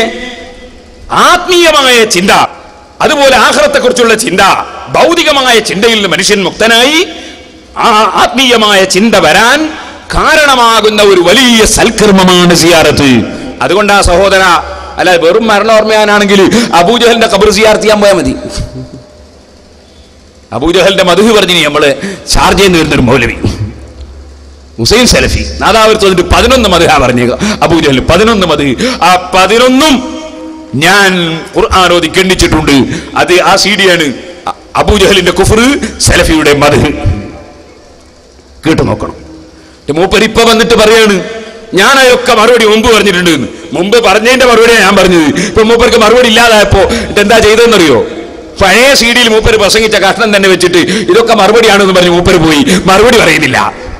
S2: ആത്മീയമായ ചിന്ത, അതുപോലെ ആഖിറത്തെക്കുറിച്ചുള്ള ചിന്ത, ഭൗതികമായ ചിന്തയിൽ നിന്ന് മനുഷ്യൻ മുക്തനായി ആ ആത്മീയമായ ചിന്ത വരാൻ കാരണമാകുന്ന ഒരു വലിയ സൽക്കർമ്മമാണ് സിയാറത്ത്. അതുകൊണ്ട് ആ സഹോദര, അല്ല വെറും മരണം ഓർമ്മയാനാണെങ്കിൽ അബൂജഹലിന്റെ ഖബർ സിയാറത്ത് ചെയ്യാൻ പോയാൽ മതി. അബൂജഹലിന്റെ മദ്ഹ് പറഞ്ഞു നമ്മള് ഷാർജയിൽ നിന്ന് വരുന്നൊരു മൗലവി ഹുസൈൻ സലഫി നാദാവരത്ത് വന്നിട്ട് 11 മദ്ഹാ പറഞ്ഞേക്കുക. അബൂജഹൽ 11 മദ്ഹ്. ആ 11 ഞാൻ ഖുർആൻ ഓതി ഖണ്ഡിച്ചിട്ടുണ്ട്. അത് ആ സീഡിയാണ്. അബൂജഹലിന്റെ കുഫ്ർ, സലഫിയുടെ മദ്ഹ്. കേട്ടു നോക്കണം. മൂപ്പർ ഇപ്പൊ വന്നിട്ട് പറയാണ് ഞാൻ അതൊക്കെ മറുപടി മുമ്പ് പറഞ്ഞിട്ടുണ്ട്. മുമ്പ് പറഞ്ഞതിന്റെ മറുപടിയാണ് ഞാൻ പറഞ്ഞത്. ഇപ്പൊ മൂപ്പർക്ക് മറുപടി ഇല്ലാതായപ്പോ എന്താ ചെയ്തതെന്നറിയോ? പഴയ സീഡിയിൽ മൂപ്പര് പ്രസംഗിച്ച കഷ്ണം തന്നെ വെച്ചിട്ട് ഇതൊക്കെ മറുപടിയാണെന്ന് പറഞ്ഞ് മൂപ്പര് പോയി മറുപടി പറയുന്നില്ല.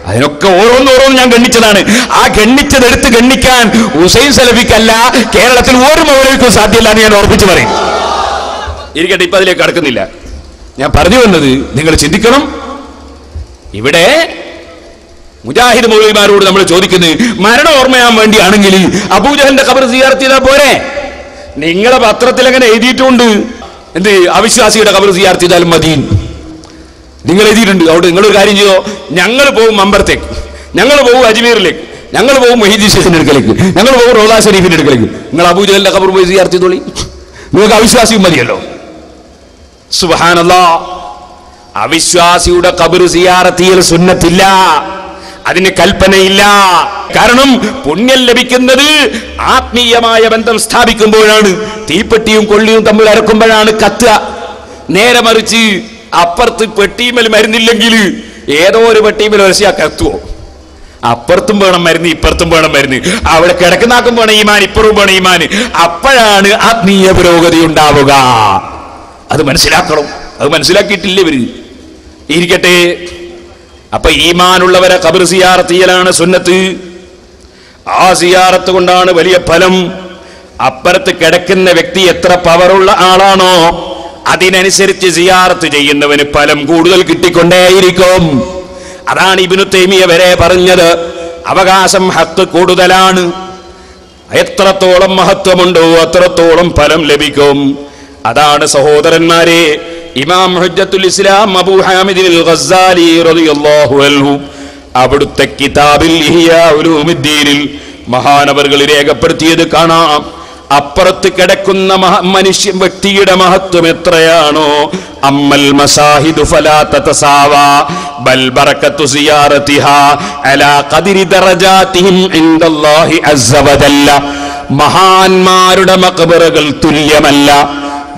S2: അതിനൊക്കെ ഓരോന്നോരോന്ന് ഞാൻ ഗണ്ണിച്ചതാണ്. ആ ഗണ്ണിച്ചതെടുത്ത് ഗണ്ണിക്കാൻ ഹുസൈൻ സലഫിക്കല്ല, കേരളത്തിൽ ഒരു മൗലവിക്കും സാധ്യമല്ല എന്ന് ഞാൻ ഓർപ്പിച്ച് പറയും. ഇരിക്കട്ടെ, ഇപ്പൊ അതിലേക്ക് കടക്കുന്നില്ല. ഞാൻ പറഞ്ഞു വന്നത് നിങ്ങൾ ചിന്തിക്കണം. ഇവിടെ മുജാഹിദ് മൗലവിമാരോട് നമ്മൾ ചോദിക്കുന്നത് മരണം ഓർമ്മയാൻ വേണ്ടിയാണെങ്കിൽ അബൂജഹലിന്റെ ഖബർ സിയാറത്ത് ചെയ്താൽ പോരെ? നിങ്ങളെ പത്രത്തിൽ അങ്ങനെ എഴുതിയിട്ടുണ്ട്, എന്ത് അവിശ്വാസിയുടെ ഖബർ സിയാറത്ത് ചെയ്താലും മതി. നിങ്ങൾ എഴുതിയിട്ടുണ്ട്. അവിടെ നിങ്ങളൊരു കാര്യം ചെയ്തോ, ഞങ്ങൾ പോകും മമ്പറത്തേക്ക്, ഞങ്ങൾ പോകും അജ്മീറിലേക്ക്, ഞങ്ങൾ പോകും മൊഹീദ്ദീൻ ശൈഖിന്റെ അടുക്കലേക്ക്, ഞങ്ങൾ പോകും റൗള ഷരീഫിന്റെ അടുക്കലേക്ക്. നിങ്ങൾ അബൂജഹലിന്റെ ഖബർ പോയി സിയാറത്ത് ചെയ്തോളി. നിങ്ങൾക്ക് അവിശ്വാസിയും മതിയല്ലോ. സുബ്ഹാനല്ലാഹ്, അവിശ്വാസിയുടെ ഖബർ സിയാറത്ത് ചെയ്യൽ സുന്നത്തില്ല, അതിന് കൽപ്പനയില്ല. കാരണം പുണ്യം ലഭിക്കുന്നത് ആത്മീയമായ ബന്ധം സ്ഥാപിക്കുമ്പോഴാണ്. തീപ്പെട്ടിയും കൊള്ളിയും തമ്മിൽ അരക്കുമ്പോഴാണ് കത്തുക. നേരെ മറിച്ച് അപ്പുറത്ത് പെട്ടിമേൽ മരുന്നില്ലെങ്കിൽ ഏതോ ഒരു പെട്ടിമേൽ വരച്ചാൽ കത്തുവോ? അപ്പുറത്തും വേണം മരുന്ന്, ഇപ്പുറത്തും വേണം മരുന്ന്. അവിടെ കിടക്കുന്നാക്കും വേണം ഈമാൻ, ഇപ്പുറവും വേണം ഈമാൻ. അപ്പോഴാണ് ആത്മീയ പുരോഗതി ഉണ്ടാവുക. അത് മനസ്സിലാക്കണം. അത് മനസ്സിലാക്കിയിട്ടില്ല ഇവര്. ഇരിക്കട്ടെ, അപ്പൊ ഈമാനുള്ളവരെ ഖബർ സിയാറത്ത് ചെയ്യലാണ് സുന്നത്ത്. ആ സിയാറത്ത് കൊണ്ടാണ് വലിയ ഫലം. അപ്പുറത്ത് കിടക്കുന്ന വ്യക്തി എത്ര പവറുള്ള ആളാണോ അതിനനുസരിച്ച് സിയാറത്ത് ചെയ്യുന്നവന് ഫലം കൂടുതൽ കിട്ടിക്കൊണ്ടേയിരിക്കും. അതാണ് ഇബ്നു തൈമിയ വരെ പറഞ്ഞത്, അവകാശം ഹക്ക് കൂടുതലാണ്. എത്രത്തോളം മഹത്വമുണ്ടോ അത്രത്തോളം ഫലം ലഭിക്കും. അതാണ് സഹോദരന്മാരെ ഇമാം ഹുജ്ജത്തുൽ ഇസ്ലാം അബൂ ഹാമിദ് അൽ ഗസ്സാലി റളിയല്ലാഹു അൻഹു അവിടുത്തെ കിതാബിൽ ഇഹ്യാ ഉലൂമുദ്ദീനിൽ മഹാനവറുകൾ രേഖപ്പെടുത്തിയത് കാണാം. അപ്പുറത്ത് കിടക്കുന്ന മനുഷ്യ വ്യക്തിയുടെ മഹത്വം എത്രയാണോ, അമ്മൽ മസാഹിദു ഫലാ തതസാവാ ബൽ ബറകത്തു സിയാറതിഹാ അലാ ഖദരി ദറജാതിഹിം ഇൻദല്ലാഹി അസ്സ വജല്ല. മഹാന്മാരുടെ മഖബറുകൾ തുല്യമല്ല.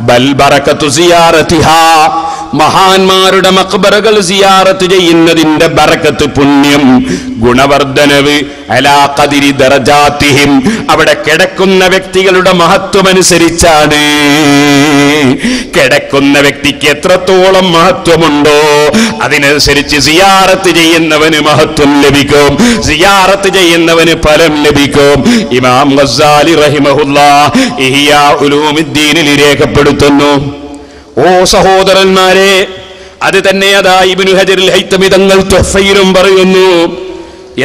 S2: ബൽ ബറകത്തു സിയാറതിഹാ, മഹാന്മാരുടെ മഖബറുകൾ സിയാറത്ത് ചെയ്യുന്നതിന്റെ ബറക്കത്ത്, പുണ്യം, ഗുണവർദ്ധനവ്, അലാ ഖദരി ദറജാതിഹിം, അവിടെ കിടക്കുന്ന വ്യക്തികളുടെ മഹത്വം അനുസരിച്ചാണ്. കിടക്കുന്ന വ്യക്തിക്ക് എത്രത്തോളം മഹത്വമുണ്ടോ അതിനനുസരിച്ച് സിയാറത്ത് ചെയ്യുന്നവന് മഹത്വം ലഭിക്കും, സിയാറത്ത് ചെയ്യുന്നവന് ഫലം ലഭിക്കും. ഇമാം ഗസ്സാലി റഹിമഹുല്ലാഹ് ഇഹ്യാ ഉലൂമുദ്ദീനിൽ രേഖപ്പെടുത്തുന്നു. ഓ സഹോദരന്മാരെ, അത് തന്നെ അതാ ഇബ്നു ഹജറുൽ ഹൈതമി തങ്ങൾ തുഹ്ഫയിലും പറയുന്നു.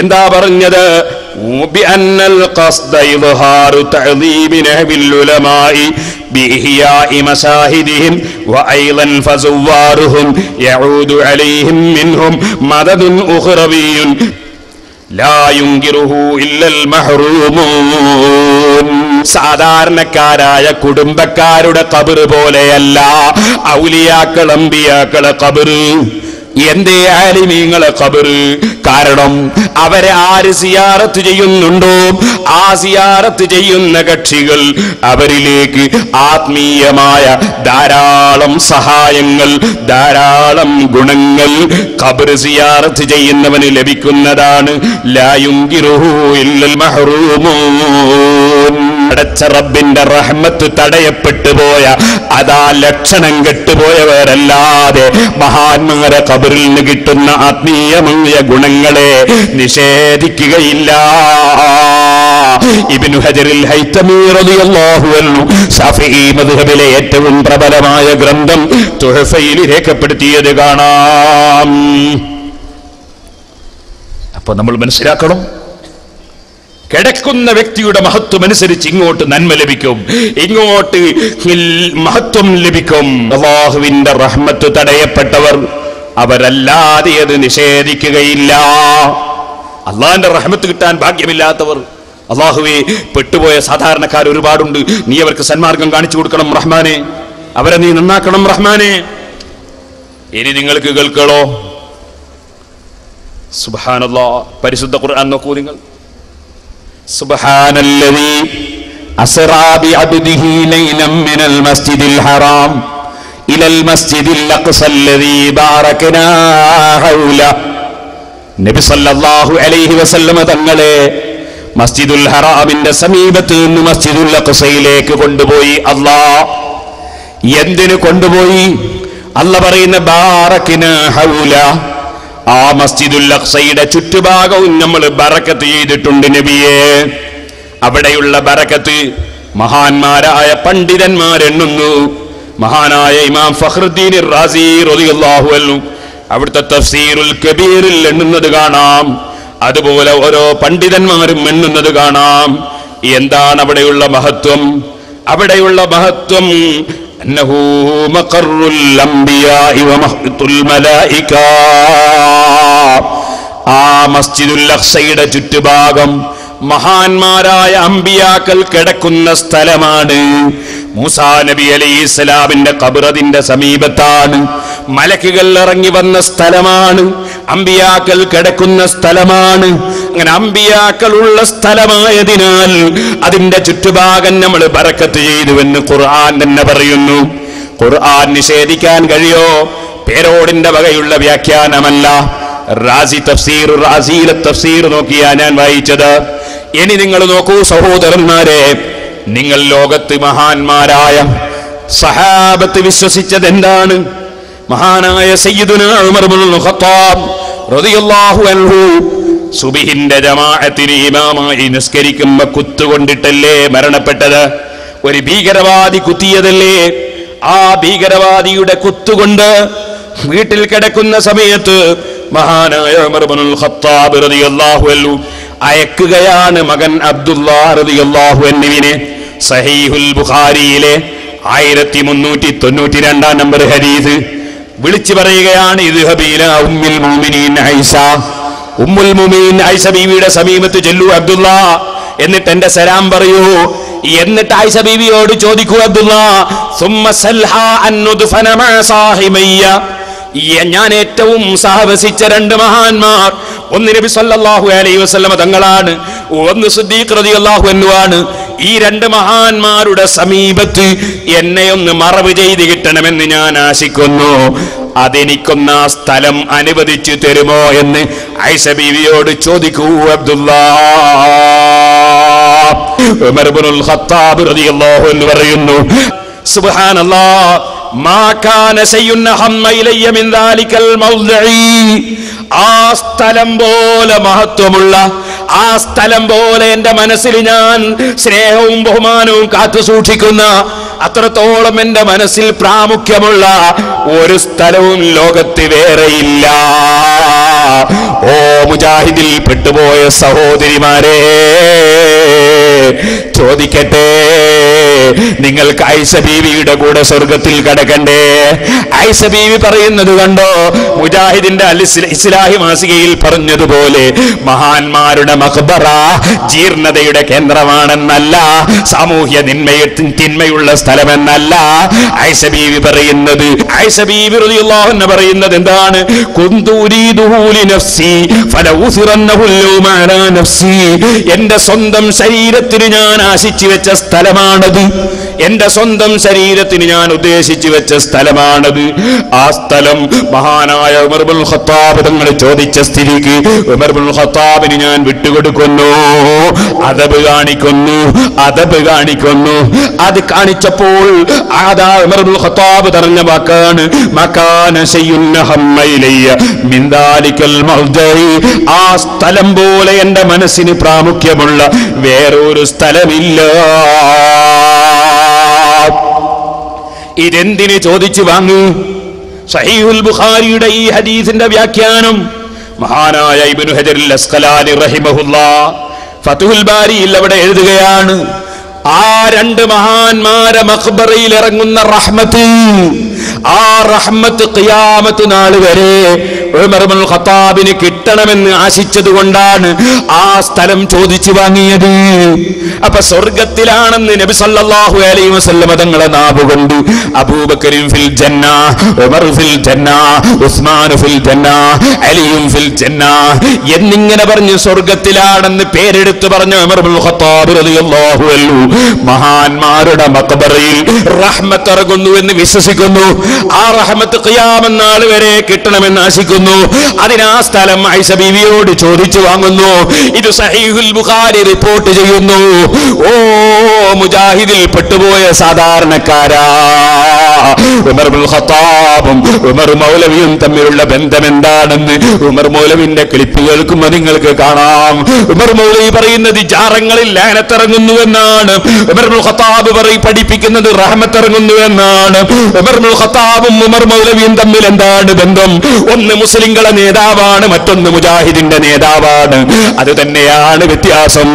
S2: എന്താ പറഞ്ഞത്? ബിഅന്നൽ ഖസ്ദ ഇദ്ഹാറു തഅദീബി നഹ്ബിൽ ഉലമാഇ ബിഇഹ്യാഇ മസാഹിദിഹിം വഅയ്ളൻ ഫസുവാറുഹും യഊദു അലൈഹിം മിൻഹും മദദുൻ ഉഖ്റവിയ്യുൻ ലാ യുൻകിറുഹു ഇല്ലൽ മഹ്റൂമൂൻ. സാധാരണക്കാരായ കുടുംബക്കാരുടെ ഖബർ പോലെയല്ല ഔലിയാക്കൾ അമ്പിയാക്കളെ ഖബർ. എന്തേ ആലിമീങ്ങളെ ഖബർ? കാരണം അവരെ ആര് സിയാറത്ത് ചെയ്യുന്നുണ്ടോ ആ സിയാറത്ത് ചെയ്യുന്ന കക്ഷികൾ അവരിലേക്ക് ആത്മീയമായ ധാരാളം സഹായങ്ങൾ, ധാരാളം ഗുണങ്ങൾ ഖബർ സിയാറത്ത് ചെയ്യുന്നവന് ലഭിക്കുന്നതാണ്. ലാ യുൻകിറുഹു ഇല്ലൽ മഹ്റൂമൂൻ. അടച്ച റബ്ബിന്റെ റഹ്മത്ത് തടയപ്പെട്ടു പോയ അതാ ലക്ഷണം കെട്ടുപോയവരല്ലാതെ മഹാന്മാരെ ഖബറിൽ നിന്ന് കിട്ടുന്ന ആത്മീയമായ ഗുണങ്ങളെ നിഷേധിക്കുകയില്ല. ഇബ്നു ഹജറിൽ ഹൈതമി റളിയല്ലാഹു അൻഹു ശാഫിഈ മദ്ഹബിലെ ഏറ്റവും പ്രബലമായ ഗ്രന്ഥം തുഹഫയിൽ രേഖപ്പെടുത്തിയത് കാണാം. അപ്പോൾ നമ്മൾ മനസ്സിലാക്കണം, കിടക്കുന്ന വ്യക്തിയുടെ മഹത്വം അനുസരിച്ച് ഇങ്ങോട്ട് നന്മ ലഭിക്കും, ഇങ്ങോട്ട് മഹത്വം ലഭിക്കും. അല്ലാഹുവിന്റെ റഹ്മത്ത് തടയപ്പെട്ടവർ അവരല്ലാതെ അത് നിഷേധിക്കുകയില്ല. അള്ളാഹിന്റെ റഹ്മത്ത് കിട്ടാൻ ഭാഗ്യമില്ലാത്തവർ, അള്ളാഹുവേ പെട്ടുപോയ സാധാരണക്കാർ ഒരുപാടുണ്ട്, നീ അവർക്ക് സന്മാർഗം കാണിച്ചു കൊടുക്കണം റഹ്മാനെ, അവരെ നീ നന്നാക്കണം റഹ്മാനെ. ഇനി നിങ്ങൾക്ക് കേൾക്കണോ? സുബ്ഹാനല്ലാഹ്, പരിശുദ്ധ ഖുർആൻ നോക്കൂ നിങ്ങൾ. സുബ്ഹാനല്ലദീ അസ്റാ ബിഅബ്ദിഹി ലൈലൻ മിനൽ മസ്ജിദിൽ ഹറാം ഇലൽ മസ്ജിദിൽ അഖ്സല്ലദീ ബാറകനാ ഹൗല. നബി സല്ലല്ലാഹു അലൈഹി വസല്ലം തങ്ങളെ മസ്ജിദുൽ ഹറാമിന്റെ സമീപത്ത് നിന്ന് മസ്ജിദുൽ അഖ്സയിലേക്ക് കൊണ്ടുപോയി. അല്ലാഹ് എന്തിനു കൊണ്ടുപോയി? അല്ലാഹ് പറയുന്ന ബാറകനാ ഹൗല, ആ മസ്ജിദുൽ അഖ്സയുടെ ചുറ്റുഭാഗവും നമ്മൾ ബറക്കത്ത് ചെയ്തിട്ടുണ്ട് നബിയെ. അവിടെയുള്ള ബറക്കത്ത് മഹാന്മാരായ പണ്ഡിതന്മാരെണ്ണുന്നു. മഹാനായ ഇമാം ഫഖ്റുദ്ദീൻ റാസി റളിയല്ലാഹു അൻഹു അവിടുത്തെ തഫ്സീറുൽ കബീറിൽ എണ്ണുന്നത് കാണാം. അതുപോലെ ഓരോ പണ്ഡിതന്മാരും എണ്ണുന്നത് കാണാം. എന്താണ് അവിടെയുള്ള മഹത്വം? അവിടെയുള്ള മഹത്വം അന്നഹു മഖറുൽ അംബിയാഇ വമഹ്തുൽ മലായിക. ആ മസ്ജിദുൽ അഖ്സയുടെ ചുറ്റുഭാഗം മഹാന്മാരായ അമ്പിയാക്കൾ കിടക്കുന്ന സ്ഥലമാണ്. മൂസാ നബി അലൈഹിസ്സലാമിന്റെ ഖബർ അതിന്റെ സമീപത്താണ്. മലക്കുകൾ ഇറങ്ങി വന്ന സ്ഥലമാണ്. അമ്പിയാക്കൾ കിടക്കുന്ന സ്ഥലമാണ്. അങ്ങനെ അമ്പിയാക്കൾ ഉള്ള സ്ഥലമായതിനാൽ അതിന്റെ ചുറ്റുഭാഗം നമ്മൾ ബറക്കത്ത് ചെയ്തുവെന്ന് ഖുർആൻ തന്നെ പറയുന്നു. ഖുർആൻ നിഷേധിക്കാൻ കഴിയോ? പേരോടിന്റെ വകയുള്ള വ്യാഖ്യാനമല്ല. റാസി തഫ്സീർ, റാസിയിലെ തഫ്സീർ നോക്കിയാ ഞാൻ വായിച്ചത്. ഇനി നിങ്ങൾ നോക്കൂ സഹോദരന്മാരെ, നിങ്ങൾ ലോകത്ത് മഹാന്മാരായ സഹാബത്ത് വിശ്വസിച്ചത് എന്താണ്? മഹാനായ സയ്യിദുനാ ഉമർ ഇബ്നുൽ ഖത്താബ് റളിയല്ലാഹു അൻഹു സുബ്ഹിന്റെ ജമാഅത്തിന് ഇമാമായി നിസ്കരിക്കുമ്പോൾ കുത്തുകൊണ്ടിട്ടല്ലേ മരണപ്പെട്ടത്? ഒരു ഭീകരവാദി കുത്തിയതല്ലേ? ആ ഭീകരവാദിയുടെ കുത്തുകൊണ്ട് വീട്ടിൽ കിടക്കുന്ന സമയത്ത് മഹാനായ ഉമർ ഇബ്നുൽ ഖത്താബ് റളിയല്ലാഹു അൻഹു അയക്കുകയാണ് മകൻ അബ്ദുല്ലാഹ് റളിയല്ലാഹു അൻഹുവിനെ. സഹീഹുൽ ബുഖാരിയിലെ 1392 നമ്പർ ഹദീസ് വിളിച്ചു പറയുകയാണ്, ഇദ്ഹബി ഇലാ ഉമ്മുൽ മുഅ്മിനീൻ ഐഷ. ഉമ്മുൽ മുഅ്മിനീൻ ഐഷ ബീവിയുടെ സമീപത്ത് ചെല്ലൂ അബ്ദുല്ലാ, എന്നിട്ട് എന്റെ സലാം പറയൂ. എന്നിട്ട് ഐഷ ബീവിയോട് ചോദിക്കൂ അബ്ദുല്ലാ, സുമ്മ സൽഹാ അൻ നുദ്ഫന മഅ സാഹിമയ്യ. ഞാൻ ഏറ്റവും സാഹസിച്ച രണ്ട് മഹാന്മാർ, ഒന്ന് നബി സല്ലല്ലാഹു അലൈഹി വസല്ലം തങ്ങളാണ്, ഒന്ന് സിദ്ദീഖ് റളിയല്ലാഹു അൻഹു ആണ്. ഈ രണ്ട് മഹാന്മാരുടെ സമീപത്ത് എന്നെ ഒന്ന് മറവ് ചെയ്ത് കിട്ടണമെന്ന് ഞാൻ ആശിക്കുന്നു. അതെനിക്കൊന്ന് ആ സ്ഥലം അനുവദിച്ചു തരുമോ എന്ന് ഐഷ ബീവിയോട് ചോദിക്കൂ അബ്ദുല്ലാഹ്. ഉമർ ഇബ്നുൽ ഖത്താബ് റളിയല്ലാഹു അൻഹു പറയുന്നു, സുബ്ഹാനല്ലാഹ്, മാ കാന ശൈഉൻ അഹമ്മ ഇലയ്യ മിൻ ദാലികൽ മൗദിഇ. ആ സ്ഥലം പോലെ മഹത്വമുള്ള, ആ സ്ഥലം പോലെ എന്റെ മനസ്സിൽ ഞാൻ സ്നേഹവും ബഹുമാനവും കാത്തു സൂക്ഷിക്കുന്ന, അത്രത്തോളം എന്റെ മനസ്സിൽ പ്രാമുഖ്യമുള്ള ഒരു സ്ഥലവും ലോകത്ത് വേറെയില്ല. ഓ മുജാഹിദിൽ പെട്ടുപോയ സഹോദരിമാരെ, ചോദിക്കട്ടെ, നിങ്ങൾക്ക് ഐഷ ബീവിയുടെ കൂടെ സ്വർഗത്തിൽ കടക്കണ്ടേ? ഐഷ ബീവി പറയുന്നത് കണ്ടോ? മുജാഹിദിന്റെ ഇസ്ലാഹി മാസികയിൽ പറഞ്ഞതുപോലെ മഹാന്മാരുടെ മഖ്ബറ ജീർണതയുടെ കേന്ദ്രമാണെന്നല്ല, സാമൂഹ്യ തിന്മയുള്ള സ്ഥലമെന്നല്ല ഐഷ ബീവി പറയുന്നത്. ഐഷ ബീവി റളിയല്ലാഹു അൻഹ പറയുന്നത് എന്താണ്? കുന്തു ഉരീദുഹു ലിനഫ്സി ഫലഉസിറന്നഹു അൽയൗമ അലാ നഫ്സി. എന്റെ സ്വന്തം ശരീരത്തിന് ഞാൻ ആശിച്ചു വെച്ച സ്ഥലമാണത്. എന്റെ സ്വന്തം ശരീരത്തിന് ഞാൻ ഉദ്ദേശിച്ചു വെച്ച സ്ഥലമാണത്. ആ സ്ഥലം മഹാനായ ഉമർ ഇബ്നുൽ ഖത്താബ് തങ്ങൾ ചോദിച്ച സ്ഥിതിക്ക് ഉമർ ഇബ്നുൽ ഖത്താബിന് ഞാൻ വിട്ടുകൊടുക്കുന്നു, അദബ് കാണിക്കുന്നു. അത് കാണിച്ചപ്പോൾ ആദാ ഉമർ ഇബ്നുൽ ഖത്താബ് പറഞ്ഞ വാക്കാണ് മകാന ശൈഉൻ ഹമ്മയിലയ്യ മിൻ ദാലികൽ മർജഇ. ആ സ്ഥലം പോലെ എന്റെ മനസ്സിന് പ്രാമുഖ്യമുള്ള വേറൊരു സ്ഥലമില്ല. ഇതെന്തിന് ചോദിച്ചു വാങ്ങൂ? സഹീഹുൽ ബുഖാരിയുടെ ഈ ഹദീസിന്റെ വ്യാഖ്യാനം മഹാനായ ഇബ്നു ഹജറുൽ അസ്ഖലാനി റഹിമഹുല്ലാഹ് ഫത്ഹുൽ ബാരിയിൽ അവിടെ എഴുതുകയാണ്, ആ രണ്ട് മഹാന്മാരെ മഖ്ബറയിൽ ഇറങ്ങുന്ന റഹ്മത്ത്, ആ റഹ്മത്ത് ഖിയാമത്ത് നാൾ വരെ ഉമർ ഇബ്നുൽ ഖത്താബിന് കിട്ടണമെന്ന് ആശിച്ചതുകൊണ്ടാണ് ആ സ്ഥലം ചോദിച്ചു വാങ്ങിയത്. അപ്പൊ സ്വർഗത്തിലാണെന്ന് നബി സല്ലല്ലാഹു അലൈഹി വസല്ലം തങ്ങളെ നാവുകൊണ്ട് അബൂബക്കറിൻ ഫിൽ ജന്ന, ഉമർ ഫിൽ ജന്ന, ഉസ്മാൻ ഫിൽ ജന്ന, അലിയും ഫിൽ ജന്ന എന്നിങ്ങനെ പറഞ്ഞ് സ്വർഗത്തിലാണെന്ന് പേരെടുത്ത് പറഞ്ഞ ഉമർ ഇബ്നുൽ ഖത്താബ് റളിയല്ലാഹു അൻഹു മഹാന്മാരുടെ മഖ്ബറയിൽ റഹ്മത്ത് ഇറങ്ങുന്നു എന്ന് വിശ്വസിക്കുന്നു. ആ റഹ്മത്ത് ഖിയാമത്ത് നാൾ വരെ കിട്ടണമെന്ന് ആശിക്കുന്നു. അതിനാ സ്ഥലം ആയിഷ ബീവിയോട് ചോദിച്ചു വാങ്ങുന്നു. ഇത് സഹീഹുൽ ബുഖാരി റിപ്പോർട്ട് ചെയ്യുന്നു. ഓ മുജാഹിദിൽ പെട്ടുപോയ സാധാരണക്കാരാ, ഉമർ ഇബ്നുൽ ഖത്താബും ഉമർ മൗലവിയും തമ്മിലുള്ള ബന്ധം എന്താണെന്ന് ഉമർ മൗലവിന്റെ ക്ലിപ്പ് കേൾക്കുമ്പോൾ നിങ്ങൾക്ക് കാണാം. ഉമർ മൗലവി പറയുന്നത് ജാറങ്ങളിൽ ലാനത്തിറങ്ങുന്നു എന്നാണ്. ഉമർ ഇബ്നുൽ ഖത്താബ് പഠിപ്പിക്കുന്നത് റഹ്മത്ത് ഇറങ്ങുന്നു എന്നാണ്. ഉമർ ഇബ്നുൽ ഖത്താബും ഉമർ മൗലവിയും തമ്മിൽ എന്താണ് ബന്ധം? ഒന്ന് മുസ്ലിങ്ങളെ നേതാവാണ്, മറ്റൊന്ന് മുജാഹിദിന്റെ നേതാവാണ്. അത് തന്നെയാണ് വ്യത്യാസം.